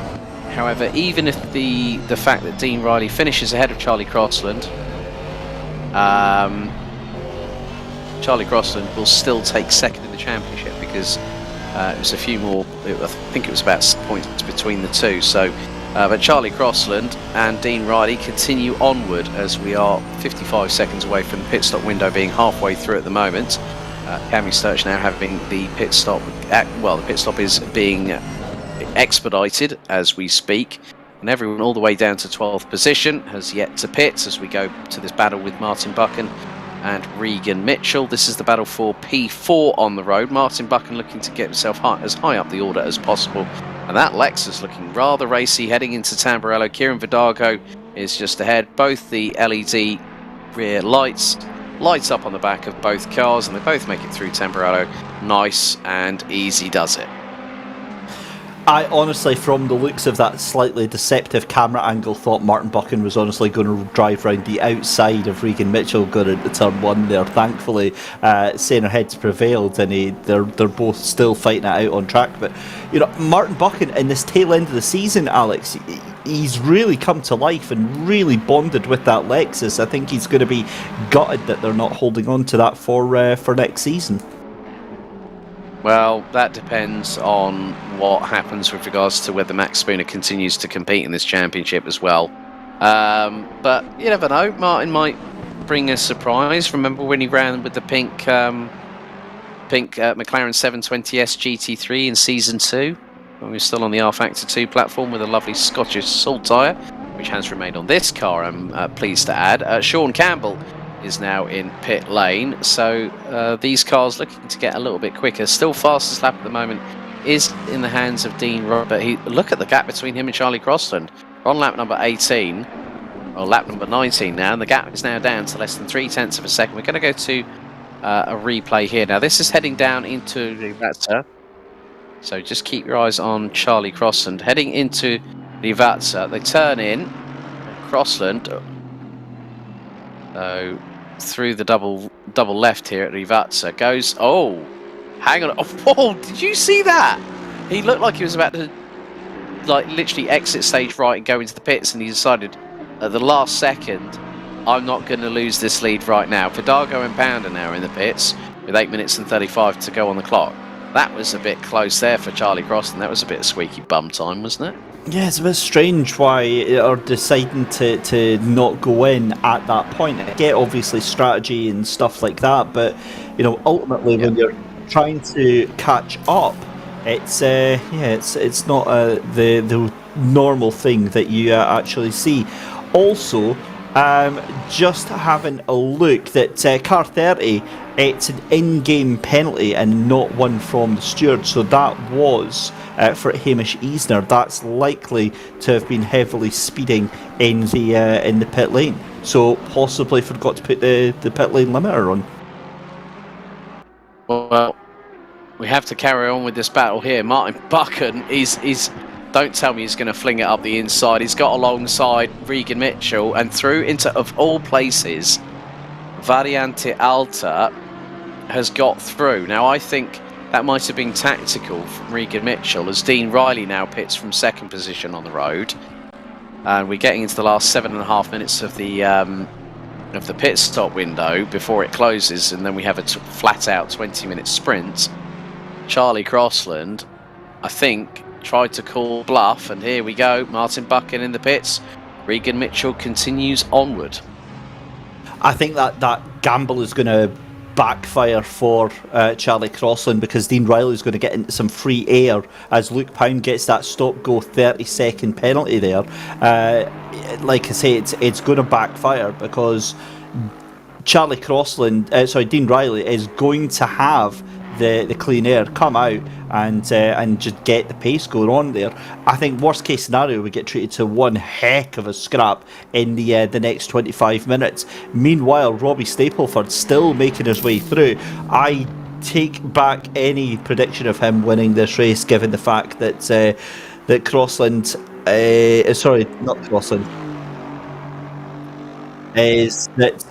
However, even if the fact that Dean Riley finishes ahead of Charlie Crossland, Charlie Crossland will still take second in the championship because it was a few more, I think it was about points between the two. So, but Charlie Crossland and Dean Riley continue onward as we are 55 seconds away from the pit stop window being halfway through at the moment. Cami Sturch now having the pit stop, the pit stop is being expedited as we speak, and everyone all the way down to 12th position has yet to pit as we go to this battle with Martin Buchan and Reegan Mithcell. This is the battle for P4 on the road. Martin Buchan looking to get himself as high up the order as possible, and that Lexus looking rather racy heading into Tamburello. Kieran Vidago is just ahead. Both the LED rear lights up on the back of both cars, and they both make it through Tamburello. Nice and easy does it. I honestly, from the looks of that slightly deceptive camera angle, thought Martin Buchan was honestly going to drive round the outside of Reegan Mithcell going into turn one there. Thankfully, saner heads prevailed, and they're both still fighting it out on track. But Martin Buchan in this tail end of the season, Alex, he's really come to life and really bonded with that Lexus. I think he's going to be gutted that they're not holding on to that for next season. Well, that depends on what happens with regards to whether Max Spooner continues to compete in this championship as well. But you never know, Martin might bring a surprise. Remember when he ran with the pink McLaren 720S GT3 in Season 2? When we were still on the R-Factor 2 platform with a lovely Scottish salt tyre, which has remained on this car, I'm pleased to add. Sean Campbell is now in pit lane, so these cars looking to get a little bit quicker. Still fastest lap at the moment is in the hands of Dean Riley, but look at the gap between him and Charlie Crossland. We're on lap number 18, or lap number 19 now, and the gap is now down to less than 0.3 of a second. We're going to go to a replay here. Now this is heading down into the Vatsa, so just keep your eyes on Charlie Crossland. Heading into the Vatsa, they turn in, Crossland, so through the double left here at Rivatsa goes, oh, hang on, oh, whoa, did you see that? He looked like he was about to literally exit stage right and go into the pits, and he decided at the last second, I'm not going to lose this lead right now. Vidago and Pounder now in the pits with 8 minutes and 35 to go on the clock. That was a bit close there for Charlie Cross, and that was a bit of squeaky bum time, wasn't it? Yeah, it's a bit strange why they're deciding to not go in at that point. I get obviously strategy and stuff like that, but ultimately when you're trying to catch up, it's not the normal thing that you actually see. Also, just having a look that car 30, it's an in-game penalty and not one from the steward, so that was for Hamish Eisner. That's likely to have been heavily speeding in the pit lane, so possibly forgot to put the pit lane limiter on. Well, we have to carry on with this battle here. Martin Buchan is don't tell me he's going to fling it up the inside. He's got alongside Reegan Mithcell and through into, of all places, Variante Alta has got through. Now, I think that might have been tactical from Reegan Mithcell, as Dean Riley now pits from second position on the road. And we're getting into the last 7.5 minutes of the pit stop window before it closes, and then we have a flat-out 20-minute sprint. Charlie Crossland, I think, tried to call bluff, and here we go. Martin Buchan in the pits. Reegan Mithcell continues onward. I think that gamble is going to backfire for Charlie Crossland, because Dean Riley's going to get into some free air as Luke Pound gets that stop-go 30-second penalty there. Like I say, it's going to backfire because Dean Riley is going to have the clean air come out and just get the pace going on there. I think worst case scenario, we get treated to one heck of a scrap in the next 25 minutes. Meanwhile, Robbie Stapleford still making his way through. I take back any prediction of him winning this race, given the fact that that Crossland, sorry, not Crossland, is that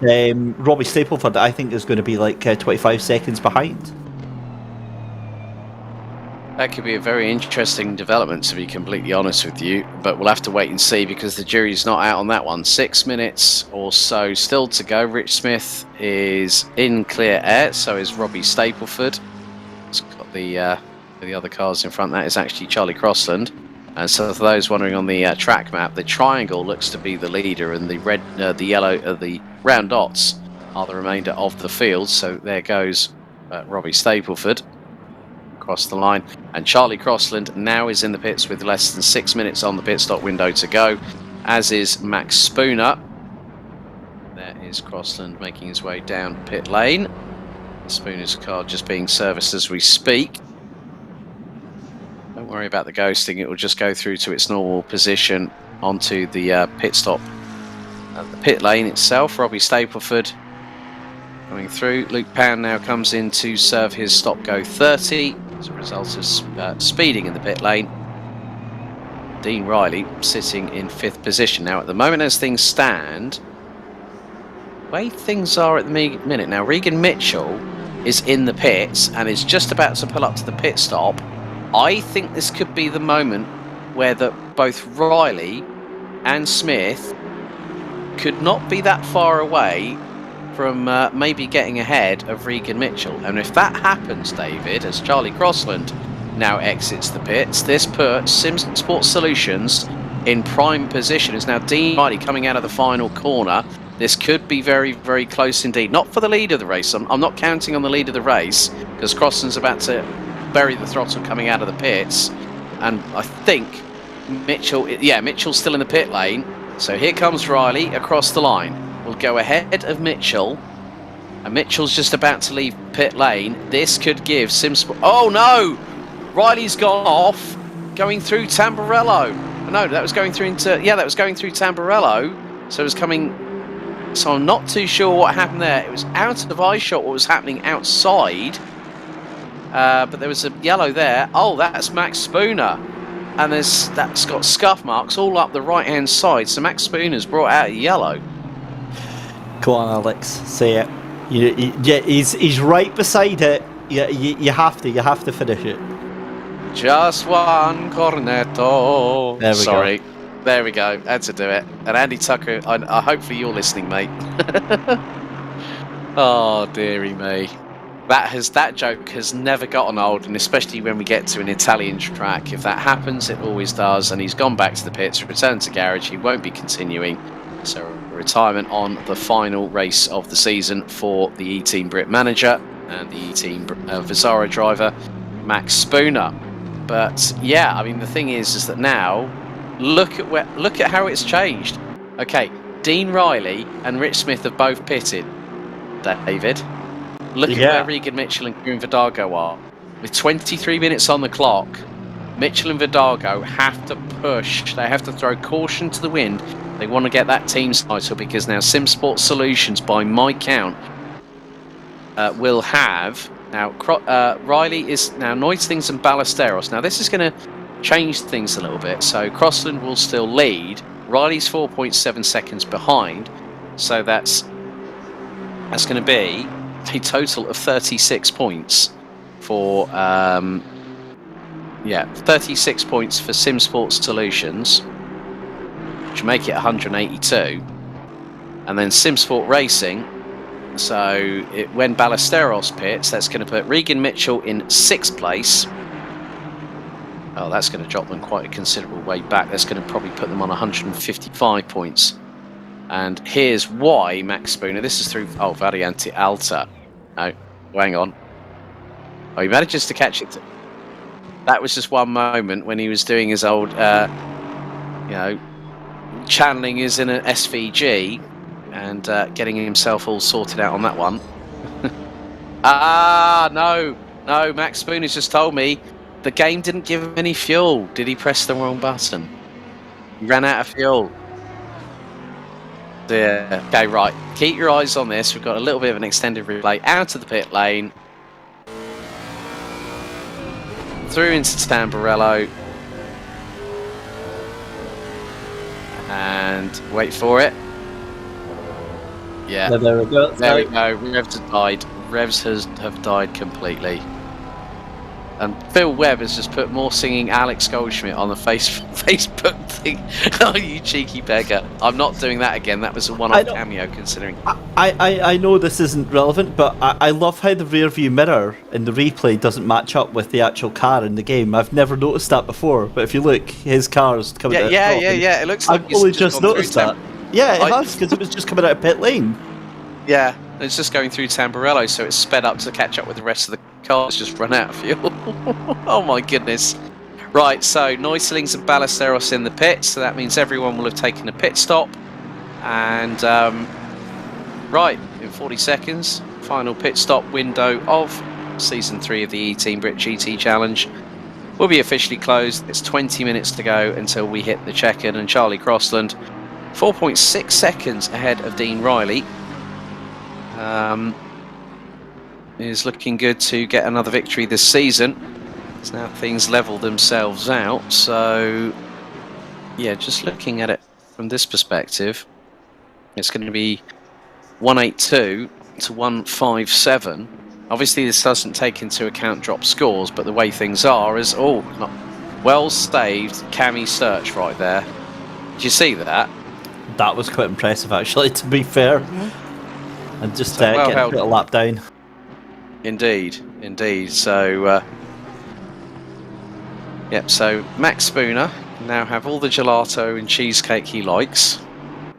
Robbie Stapleford, I think, is going to be like 25 seconds behind. That could be a very interesting development, to be completely honest with you, but we'll have to wait and see because the jury's not out on that one. 6 minutes or so still to go. Rich Smith is in clear air, so is Robbie Stapleford. He's got the other cars in front. That is actually Charlie Crossland. And so for those wondering on the track map, the triangle looks to be the leader, and the red, the yellow, the round dots are the remainder of the field. So there goes Robbie Stapleford across the line, and Charlie Crossland now is in the pits with less than 6 minutes on the pit stop window to go, as is Max Spooner. There is Crossland making his way down pit lane. Spooner's car just being serviced as we speak. Don't worry about the ghosting, it will just go through to its normal position onto the pit stop. The pit lane itself, Robbie Stapleford coming through. Luke Pound now comes in to serve his stop go 30 as a result of speeding in the pit lane. Dean Riley sitting in 5th position. Now at the moment as things stand, the way things are at the minute now, Reegan Mithcell is in the pits and is just about to pull up to the pit stop. I think this could be the moment where both Riley and Smith could not be that far away from maybe getting ahead of Reegan Mithcell. And if that happens, David, as Charlie Crossland now exits the pits, this puts Simsport Solutions in prime position. As now Dean Riley coming out of the final corner. This could be very, very close indeed. Not for the lead of the race. I'm not counting on the lead of the race because Crossland's about to bury the throttle coming out of the pits. And I think Mithcell's still in the pit lane. So here comes Riley across the line. Will go ahead of Mithcell, and Mitchell's just about to leave pit lane. This could give Simsport. Oh no! Riley's gone off, going through Tamburello. No, that was going through that was going through Tamburello. So it was coming. So I'm not too sure what happened there. It was out of eye shot what was happening outside, but there was a yellow there. Oh, that's Max Spooner, and that's got scuff marks all up the right hand side. So Max Spooner's brought out a yellow. Come on, Alex, say it. Yeah, he's right beside it. You have to finish it. Just one cornetto. There we go. There we go. Had to do it. And Andy Tucker, hopefully you're listening, mate. Oh, dearie me. That joke has never gotten old, and especially when we get to an Italian track. If that happens, it always does. And he's gone back to the pits, returned to garage. He won't be continuing. So retirement on the final race of the season for the eTeam BRIT manager and the eTeam Visara driver, Max Spooner. But yeah, I mean the thing is that now look at how it's changed. Okay, Dean Riley and Rich Smith have both pitted. David, look at where Reegan Mithcell and Kieran Vidago are. With 23 minutes on the clock, Mithcell and Vidago have to push. They have to throw caution to the wind. They want to get that team's title because now Simsport Solutions, by my count, will have now Riley is now Neustings and Ballesteros. Now this is going to change things a little bit. So Crossland will still lead. Riley's 4.7 seconds behind. So that's going to be a total of 36 points for 36 points for Simsport Solutions, which make it 182, and then Simsport Racing. So when Ballesteros pits, that's going to put Reegan Mithcell in 6th place. Oh, that's going to drop them quite a considerable way back. That's going to probably put them on 155 points. And here's why Max Spooner. This is through Variante Alta. No. Hang on. Oh, he manages to catch it. That was just one moment when he was doing his old, channeling his inner SVG and getting himself all sorted out on that one. No. Max Spoon has just told me the game didn't give him any fuel. Did he press the wrong button? He ran out of fuel. Yeah. Okay, right. Keep your eyes on this. We've got a little bit of an extended replay out of the pit lane. Through into Tamburello. And wait for it. Yeah. There we go. There we go. Revs have died. Revs have died completely. And Phil Webb has just put more singing Alex Goldschmidt on the Facebook thing. Oh, you cheeky beggar. I'm not doing that again. That was a one-off cameo, considering. I know this isn't relevant, but I love how the rear view mirror in the replay doesn't match up with the actual car in the game. I've never noticed that before, but if you look, his car's coming out. Yeah. It looks like I've only just noticed that. Yeah, it has, because it was just coming out of pit lane. Yeah, it's just going through Tamburello, so it's sped up to catch up with the rest of the cars, just run out of fuel. Oh my goodness. Right, so Neusselings and Ballesteros in the pit, so that means everyone will have taken a pit stop. And, right, in 40 seconds, final pit stop window of Season 3 of the eTeam BRIT GT Challenge will be officially closed. It's 20 minutes to go until we hit the check-in, and Charlie Crossland, 4.6 seconds ahead of Dean Riley, is looking good to get another victory this season. So now things level themselves out. So, yeah, just looking at it from this perspective, it's going to be 182 to 157. Obviously, this doesn't take into account drop scores, but the way things are is, not well saved. Cammy Search right there. Did you see that? That was quite impressive, actually, to be fair. And just so getting a bit of lap down. Indeed. So, so Max Spooner can now have all the gelato and cheesecake he likes,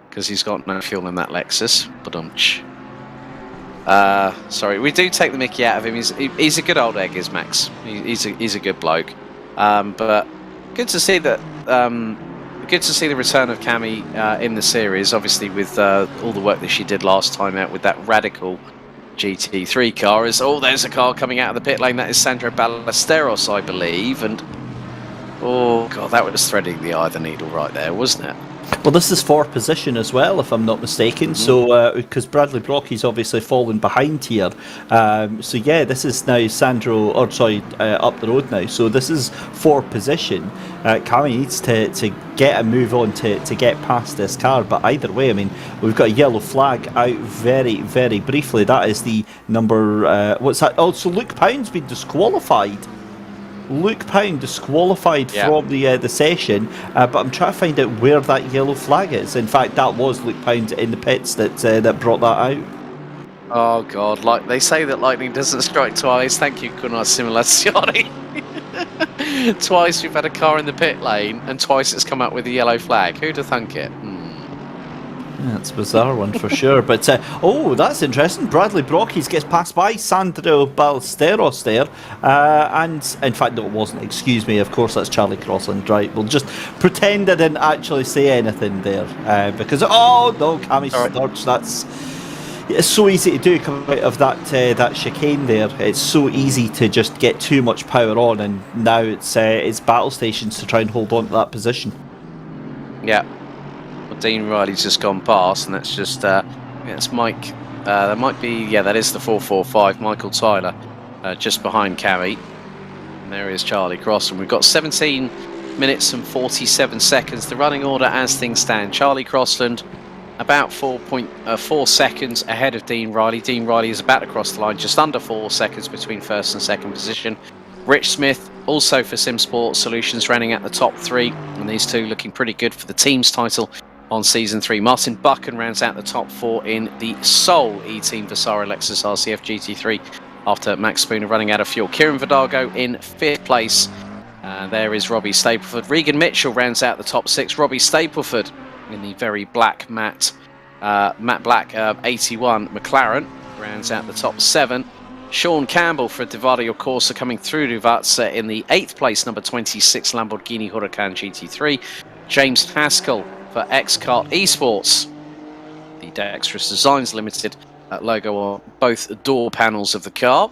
because he's got no fuel in that Lexus. Sorry, we do take the mickey out of him. He's a good old egg, is Max. He's a good bloke. But good to see that. Good to see the return of Cammy in the series, obviously with all the work that she did last time out with that radical GT3 car. There's a car coming out of the pit lane. That is Sandro Ballesteros, I believe. And, oh, God, that was threading the eye of the needle right there, wasn't it? Well, this is fourth position as well, if I'm not mistaken. So, because Bradley Brockie's obviously fallen behind here. So, yeah, this is now Sandro, up the road now. So, this is fourth position. Cammy needs to get a move on to get past this car. But either way, I mean, we've got a yellow flag out very, very briefly. That is the number, what's that? Oh, so Luke Pound's been disqualified. Luke Pound disqualified from the session, but I'm trying to find out where that yellow flag is. In fact, that was Luke Pound in the pits that brought that out. Oh God! Like they say that lightning doesn't strike twice. Thank you, Gunnar Simulazione. Twice we've had a car in the pit lane, and twice it's come up with a yellow flag. Who'd have thunk it? Yeah, it's a bizarre one for sure. But, that's interesting. Bradley Brockes gets passed by Sandro Ballesteros there. And, in fact, no, it wasn't. Excuse me. Of course, that's Charlie Crossland. Right. We'll just pretend I didn't actually say anything there. Because, Cammy Sturge, it's so easy to do coming out of that chicane there. It's so easy to just get too much power on. And now it's battle stations to try and hold on to that position. Yeah. Dean Riley's just gone past, and that's just it's Mike. That might be that is the 445. Michael Tyler just behind Cammy, and there is Charlie Cross, and we've got 17 minutes and 47 seconds. The running order as things stand: Charlie Crossland about 4.4 seconds ahead of Dean Riley. Dean Riley is about to cross the line, just under 4 seconds between first and second position. Rich Smith, also for Simsport Solutions, running at the top three, and these two looking pretty good for the team's title on Season 3. Martin Buchan rounds out the top four in the sole eTeam Vasara Lexus RCF GT3 after Max Spooner running out of fuel. Kieran Vidago in 5th place. There is Robbie Stapleford. Reegan Mithcell rounds out the top 6. Robbie Stapleford in the very black matte black 81 McLaren rounds out the top 7. Sean Campbell for Divario Corsa coming through Rivazza in the 8th place, number 26 Lamborghini Huracan GT3. James Haskell for X-Kart Esports, the Dexterous Designs Limited logo on both door panels of the car.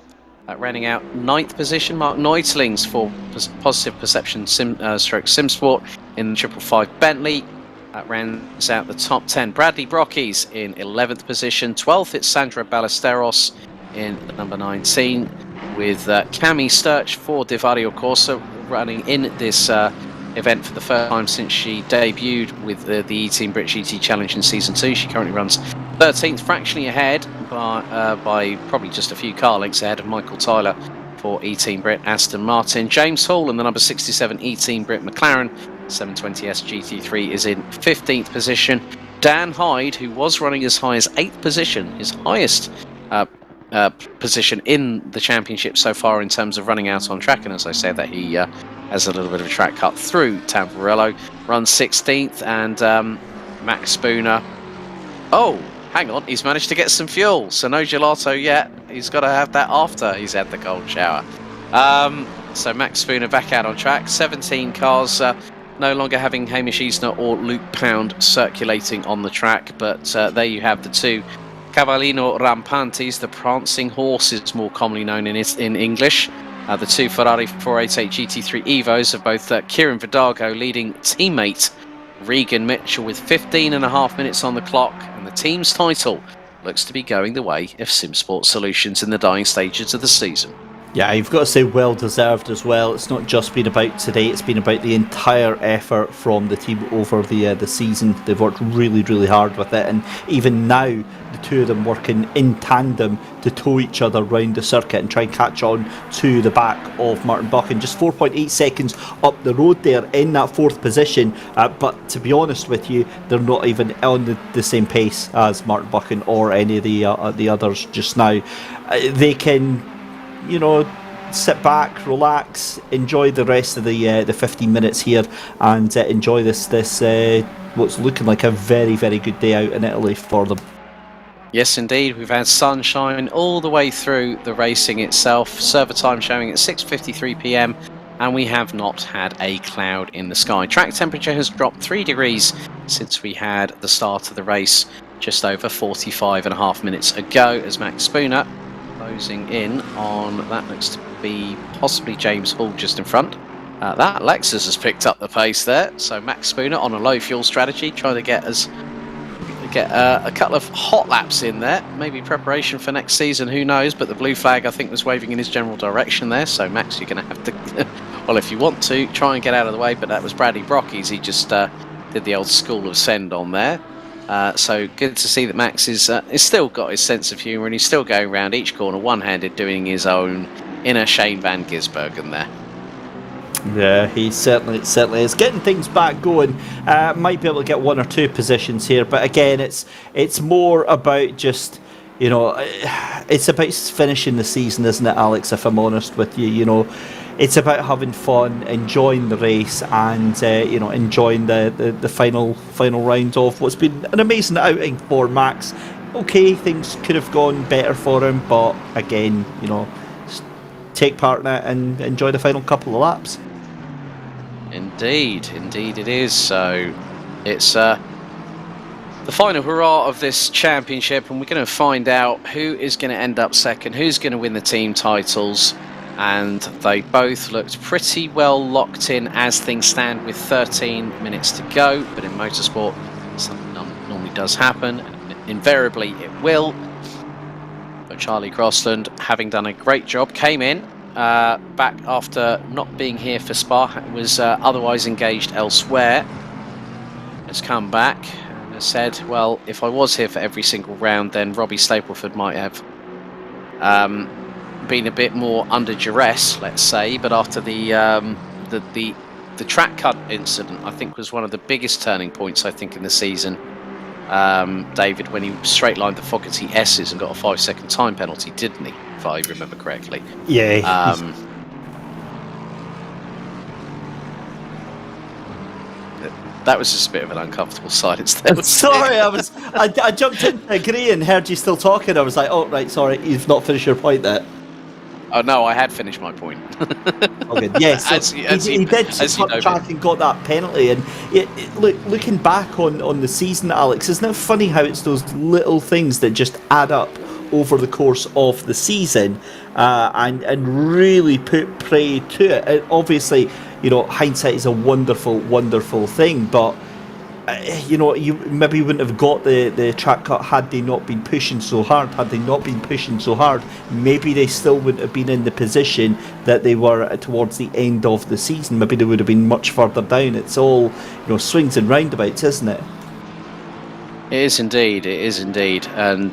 Rounding out 9th position, Mark Neutlings for Positive Perception Simsport in the 555 Bentley. That rounds out the top 10. Bradley Brockies in 11th position. 12th, it's Sandra Ballesteros in the number 19, with Cami Sturch for Divario Corsa running in this event for the first time since she debuted with the eTeam BRIT GT Challenge in Season 2. She currently runs 13th, fractionally ahead by probably just a few car lengths ahead of Michael Tyler for eTeam BRIT Aston Martin. James Hall in the number 67 eTeam BRIT McLaren 720S GT3 is in 15th position. Dan Hyde, who was running as high as 8th position, his highest position in the championship so far in terms of running out on track, and as I said, that he has a little bit of a track cut through Tamburello, runs 16th, and Max Spooner, oh, hang on, he's managed to get some fuel, so no gelato yet, he's got to have that after he's had the cold shower. So Max Spooner back out on track, 17 cars, no longer having Hamish Easner or Luke Pound circulating on the track, but there you have the two Cavallino Rampantes, the prancing horses more commonly known in English. The two Ferrari 488 GT3 Evos of both Kieran Vidago leading teammate Reegan Mithcell with 15.5 minutes on the clock, and the team's title looks to be going the way of SimSport Solutions in the dying stages of the season. Yeah, you've got to say well deserved as well. It's not just been about today, it's been about the entire effort from the team over the season. They've worked really, really hard with it, and even now the two of them working in tandem to tow each other round the circuit and try and catch on to the back of Martin Buchan. Just 4.8 seconds up the road there in that 4th position, but to be honest with you, they're not even on the same pace as Martin Buchan or any of the others just now. They can, you know, sit back, relax, enjoy the rest of the 15 minutes here, and enjoy this what's looking like a very, very good day out in Italy for them. Yes, indeed. We've had sunshine all the way through the racing itself. Server time showing at 6:53 p.m. and we have not had a cloud in the sky. Track temperature has dropped 3 degrees since we had the start of the race just over 45.5 minutes ago, as Max Spooner closing in on, that looks to be possibly James Hall just in front. That Lexus has picked up the pace there, so Max Spooner on a low fuel strategy, trying to get a couple of hot laps in there, maybe preparation for next season, who knows, but the blue flag I think was waving in his general direction there, so Max, you're going to have to, well, if you want to, try and get out of the way, but that was Bradley Brockies, he just did the old school of send on there. So good to see that Max is still got his sense of humour, and he's still going around each corner one-handed doing his own inner Shane Van Gisbergen there. Yeah, he certainly is getting things back going. Might be able to get 1 or 2 positions here, but again, it's more about just, you know, it's about finishing the season, isn't it, Alex? If I'm honest with you, you know, it's about having fun, enjoying the race, and you know, enjoying the final round of what's been an amazing outing for Max. Okay, things could have gone better for him, but again, you know, take part in it and enjoy the final couple of laps. Indeed it is. So it's the final hurrah of this championship, and we're going to find out who is going to end up second, who's going to win the team titles, and they both looked pretty well locked in as things stand with 13 minutes to go, but in motorsport something normally does happen, and invariably it will. But Charlie Crossland, having done a great job, came in back after not being here for Spa, was otherwise engaged elsewhere, has come back and has said, well, if I was here for every single round, then Robbie Stapleford might have been a bit more under duress, let's say, but after the track cut incident, I think was one of the biggest turning points, I think, in the season, David, when he straight-lined the Fogarty S's and got a 5-second time penalty, didn't he, if I remember correctly? Yeah. That was just a bit of an uncomfortable silence there. Sorry, I jumped in to agree and heard you still talking. I was like, oh, right, sorry, you've not finished your point there. Oh, no, I had finished my point. Okay. Yes, he did cut track and got that penalty. And looking back on the season, Alex, isn't it funny how it's those little things that just add up over the course of the season and really put prey to it? And obviously, hindsight is a wonderful, wonderful thing, but you maybe wouldn't have got the track cut had they not been pushing so hard. Had they not been pushing so hard, maybe they still wouldn't have been in the position that they were towards the end of the season. Maybe they would have been much further down. It's all swings and roundabouts, isn't it? It is indeed. It is indeed. And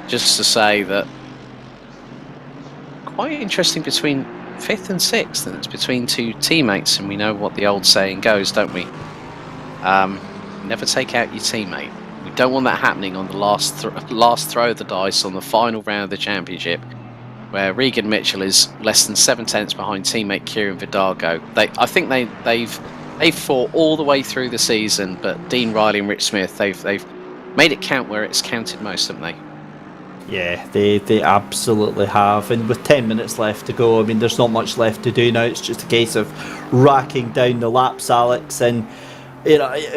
just to say that, quite interesting between 5th and 6th, and it's between two teammates, and we know what the old saying goes, don't we? Never take out your teammate. We don't want that happening on the last throw of the dice on the final round of the championship, where Reegan Mithcell is less than 7 tenths behind teammate Kieran Vidago. I think they've fought all the way through the season, but Dean Riley and Rich Smith, they've made it count where it's counted most, haven't they? Yeah, they absolutely have. And with 10 minutes left to go, I mean, there's not much left to do now. It's just a case of racking down the laps, Alex. And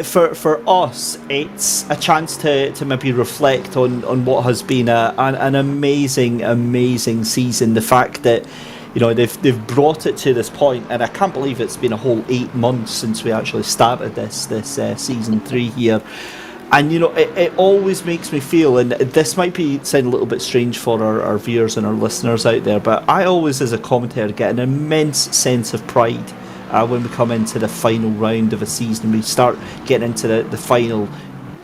for us, it's a chance to maybe reflect on what has been an amazing season. The fact that they've brought it to this point, and I can't believe it's been a whole 8 months since we actually started this season 3 here. And it always makes me feel, and this might sound a little bit strange for our viewers and our listeners out there, but I always, as a commentator, get an immense sense of pride when we come into the final round of a season. We start getting into the final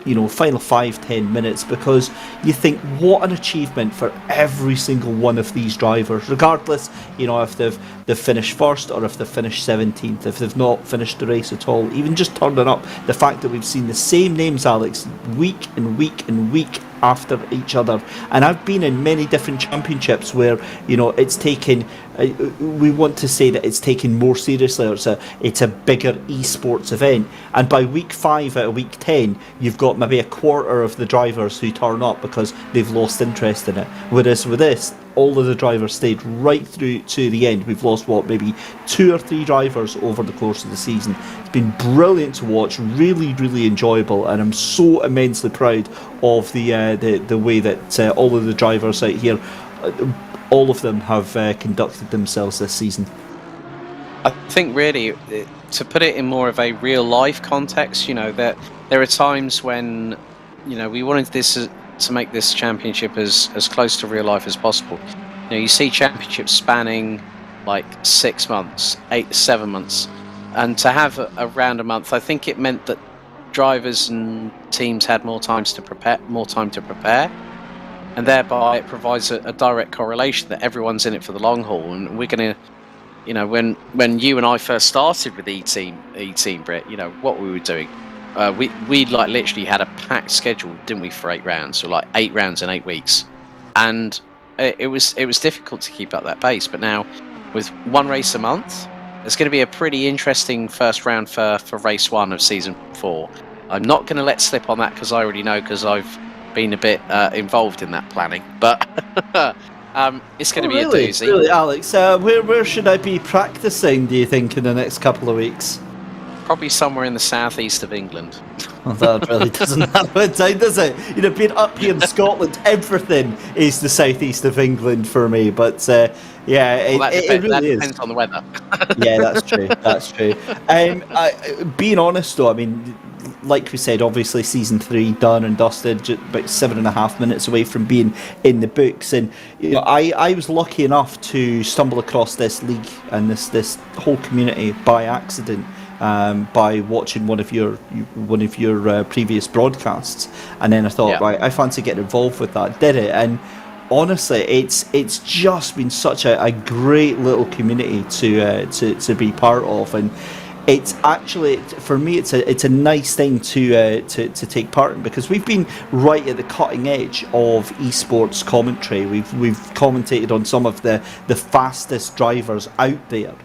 5-10 minutes, because you think, what an achievement for every single one of these drivers, regardless if they've finished first or if they've finished 17th, if they've not finished the race at all, even just turning up. The fact that we've seen the same names, Alex, week and week and week after each other. And I've been in many different championships where it's taken, we want to say that it's taken more seriously, or it's a bigger esports event, and by week 5 out of week 10 you've got maybe a quarter of the drivers who turn up because they've lost interest in it. Whereas with this, all of the drivers stayed right through to the end. We've lost maybe 2 or 3 drivers over the course of the season. It's been brilliant to watch, really, really enjoyable, and I'm so immensely proud of the way that all of the drivers out here, all of them have conducted themselves this season. I think really, to put it in more of a real life context, that there are times when we wanted this to make this championship as close to real life as possible. You see championships spanning like 6 months, 8 to 7 months, and to have around a month, I think it meant that drivers and teams had more time to prepare, and thereby it provides a direct correlation that everyone's in it for the long haul. And we're going to, when you and I first started with eTeam BRIT, what we were doing, we like literally had a packed schedule, didn't we, for 8 rounds, or like 8 rounds in 8 weeks, and it was difficult to keep up that pace. But now, with 1 race a month, it's going to be a pretty interesting first round for race 1 of season 4. I'm not going to let slip on that, because I already know, because I've been a bit involved in that planning. But it's going to be a doozy. Really, Alex, where should I be practicing, do you think, in the next couple of weeks? Probably somewhere in the southeast of England. Well, that really doesn't narrow it down, does it? Being up here in Scotland, everything is the southeast of England for me. But it really depends on the weather. Yeah, that's true. That's true. Being honest, though, I mean, like we said, obviously season 3 done and dusted, just about 7.5 minutes away from being in the books. And I was lucky enough to stumble across this league and this whole community by accident. By watching one of your previous broadcasts, and then I thought, right, I fancy getting involved with that. Did it, and honestly, it's just been such a great little community to be part of, and it's actually, for me, it's a nice thing to take part in, because we've been right at the cutting edge of esports commentary. We've commentated on some of the fastest drivers out there,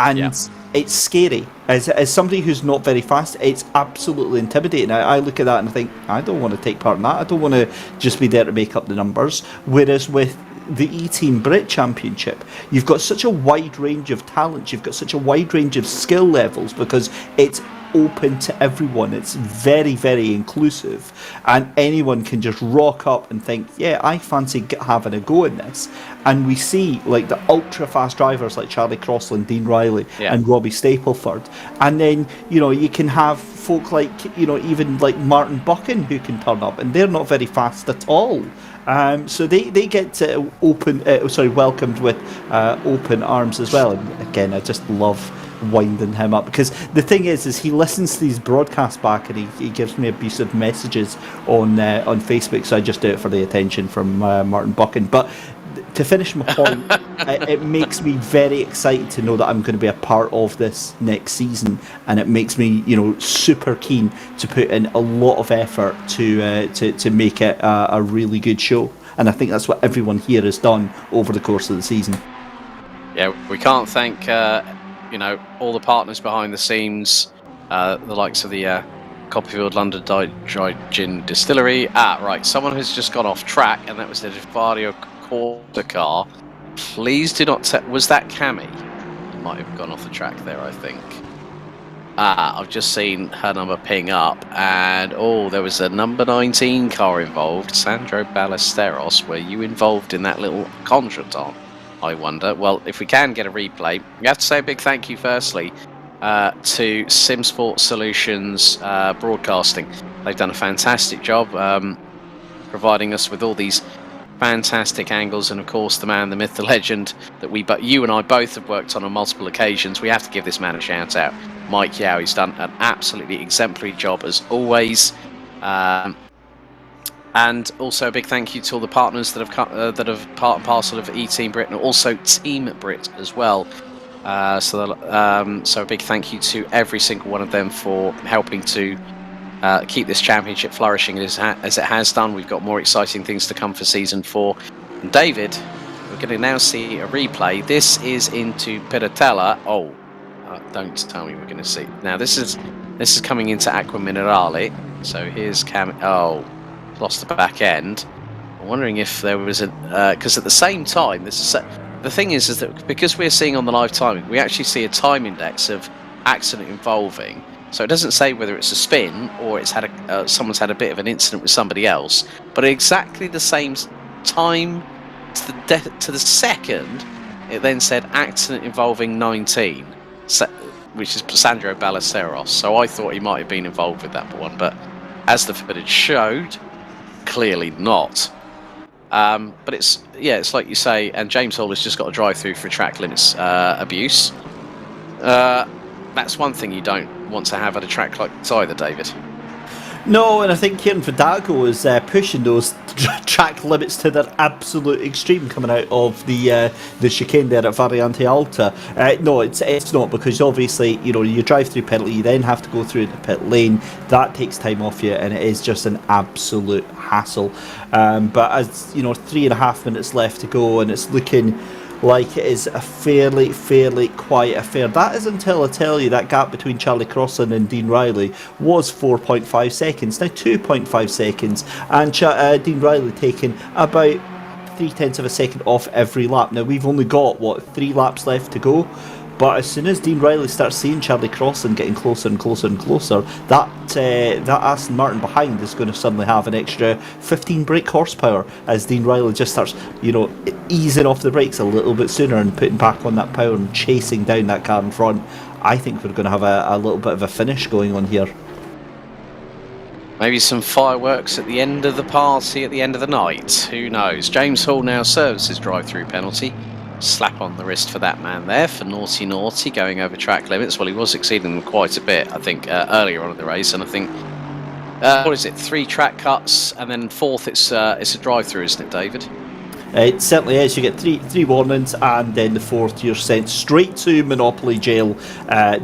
and it's scary. As somebody who's not very fast, it's absolutely intimidating. I look at that and I think, I don't want to take part in that. I don't want to just be there to make up the numbers. Whereas with the eTeam BRIT Championship, you've got such a wide range of talents, you've got such a wide range of skill levels, because it's open to everyone. It's very, very inclusive, and anyone can just rock up and think, yeah, I fancy having a go in this. And we see like the ultra fast drivers like Charlie Crossland, Dean Riley, and Robbie Stapleford, and then you can have folk like even like Martin Buchan who can turn up, and they're not very fast at all. So they get welcomed with open arms as well. And again, I just love winding him up, because the thing is he listens to these broadcasts back, and he gives me abusive messages on Facebook, so I just do it for the attention from Martin Buchan. But to finish my point, it makes me very excited to know that I'm going to be a part of this next season, and it makes me super keen to put in a lot of effort to make it a really good show. And I think that's what everyone here has done over the course of the season. Yeah, we can't thank all the partners behind the scenes, the likes of the Copperfield London Dry Gin Distillery. Right, someone has just gone off track, and that was the Vario Quarter car. Please do not was that Cami? Might have gone off the track there, I think. I've just seen her number ping up, and there was a number 19 car involved. Sandro Ballesteros. Were you involved in that little contretemps, I wonder? Well, if we can get a replay, we have to say a big thank you firstly to SimSport Solutions Broadcasting. They've done a fantastic job providing us with all these fantastic angles, and of course the man, the myth, the legend that you and I both have worked on multiple occasions. We have to give this man a shout out, Mike Yao. He's done an absolutely exemplary job as always. And also a big thank you to all the partners that have part and parcel of eTeam BRIT, and also Team BRIT as well. So a big thank you to every single one of them for helping to keep this championship flourishing as it has done. We've got more exciting things to come for season 4. And David, we're going to now see a replay. This is into Piratella. Don't tell me we're going to see. Now this is coming into Acqua Minerale. So here's lost the back end. I'm wondering if there was because at the same time, the thing is that because we're seeing on the live timing, we actually see a time index of accident involving. So it doesn't say whether it's a spin or it's had someone's had a bit of an incident with somebody else, but at exactly the same time to the second, it then said accident involving 19, which is Sandro Ballesteros. So I thought he might have been involved with that one, but as the footage showed, clearly not. But it's like you say, and James Hall has just got a drive through for track limits abuse. That's one thing you don't want to have at a track like this either, David. No, and I think Kieran Vidago is pushing those track limits to their absolute extreme coming out of the chicane there at Variante Alta. No, it's not, because obviously you drive through penalty, you then have to go through the pit lane. That takes time off you, and it is just an absolute hassle. But as 3.5 minutes left to go, and it's looking like it is a fairly quiet affair. That is until I tell you that gap between Charlie Crossland and Dean Riley was 4.5 seconds. Now 2.5 seconds, and Dean Riley taking about 0.3 of a second off every lap. Now we've only got 3 laps left to go, but as soon as Dean Riley starts seeing Charlie Crossland getting closer and closer and closer, that Aston Martin behind is going to suddenly have an extra 15 brake horsepower as Dean Riley just starts, easing off the brakes a little bit sooner and putting back on that power and chasing down that car in front. I think we're going to have a little bit of a finish going on here. Maybe some fireworks at the end of the party, at the end of the night. Who knows? James Hall now serves his drive-through penalty. Slap on the wrist for that man there for naughty going over track limits. Well, he was exceeding them quite a bit, I think, earlier on in the race, and I think 3 track cuts, and then 4th it's a drive-through, isn't it, David? It certainly is. You get three warnings, and then the 4th you're sent straight to Monopoly jail.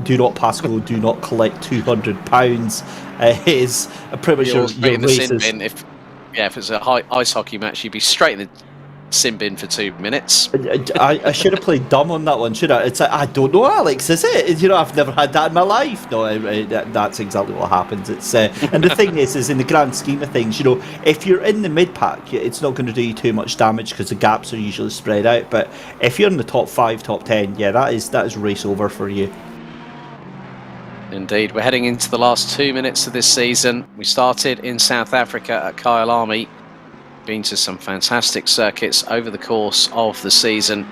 Do not pass go, do not collect £200. Is pretty much your in the sin races. bin. If it's a ice hockey match, you'd be straight in the sin bin for 2 minutes. I should have played dumb on that one, should I? It's like, I don't know, Alex, is it? You know, I've never had that in my life. No, that's exactly what happens. It's and the thing is in the grand scheme of things, you know, if you're in the mid-pack, it's not going to do you too much damage because the gaps are usually spread out. But if you're in the top 5, top 10, yeah, that is race over for you. Indeed, we're heading into the last 2 minutes of this season. We started in South Africa at Kyalami, been to some fantastic circuits over the course of the season.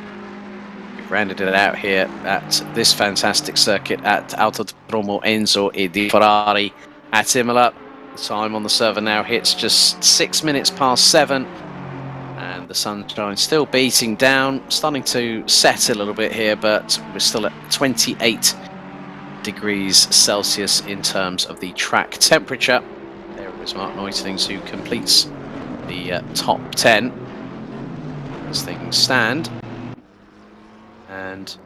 We've rounded it out here at this fantastic circuit at Autodromo Enzo e Dino Ferrari at Imola. The time on the server now hits just 6 minutes past 7, and the sunshine still beating down, starting to set a little bit here, but we're still at 28 degrees Celsius in terms of the track temperature. There it was Mark Neutlings who completes the top 10 as things stand. And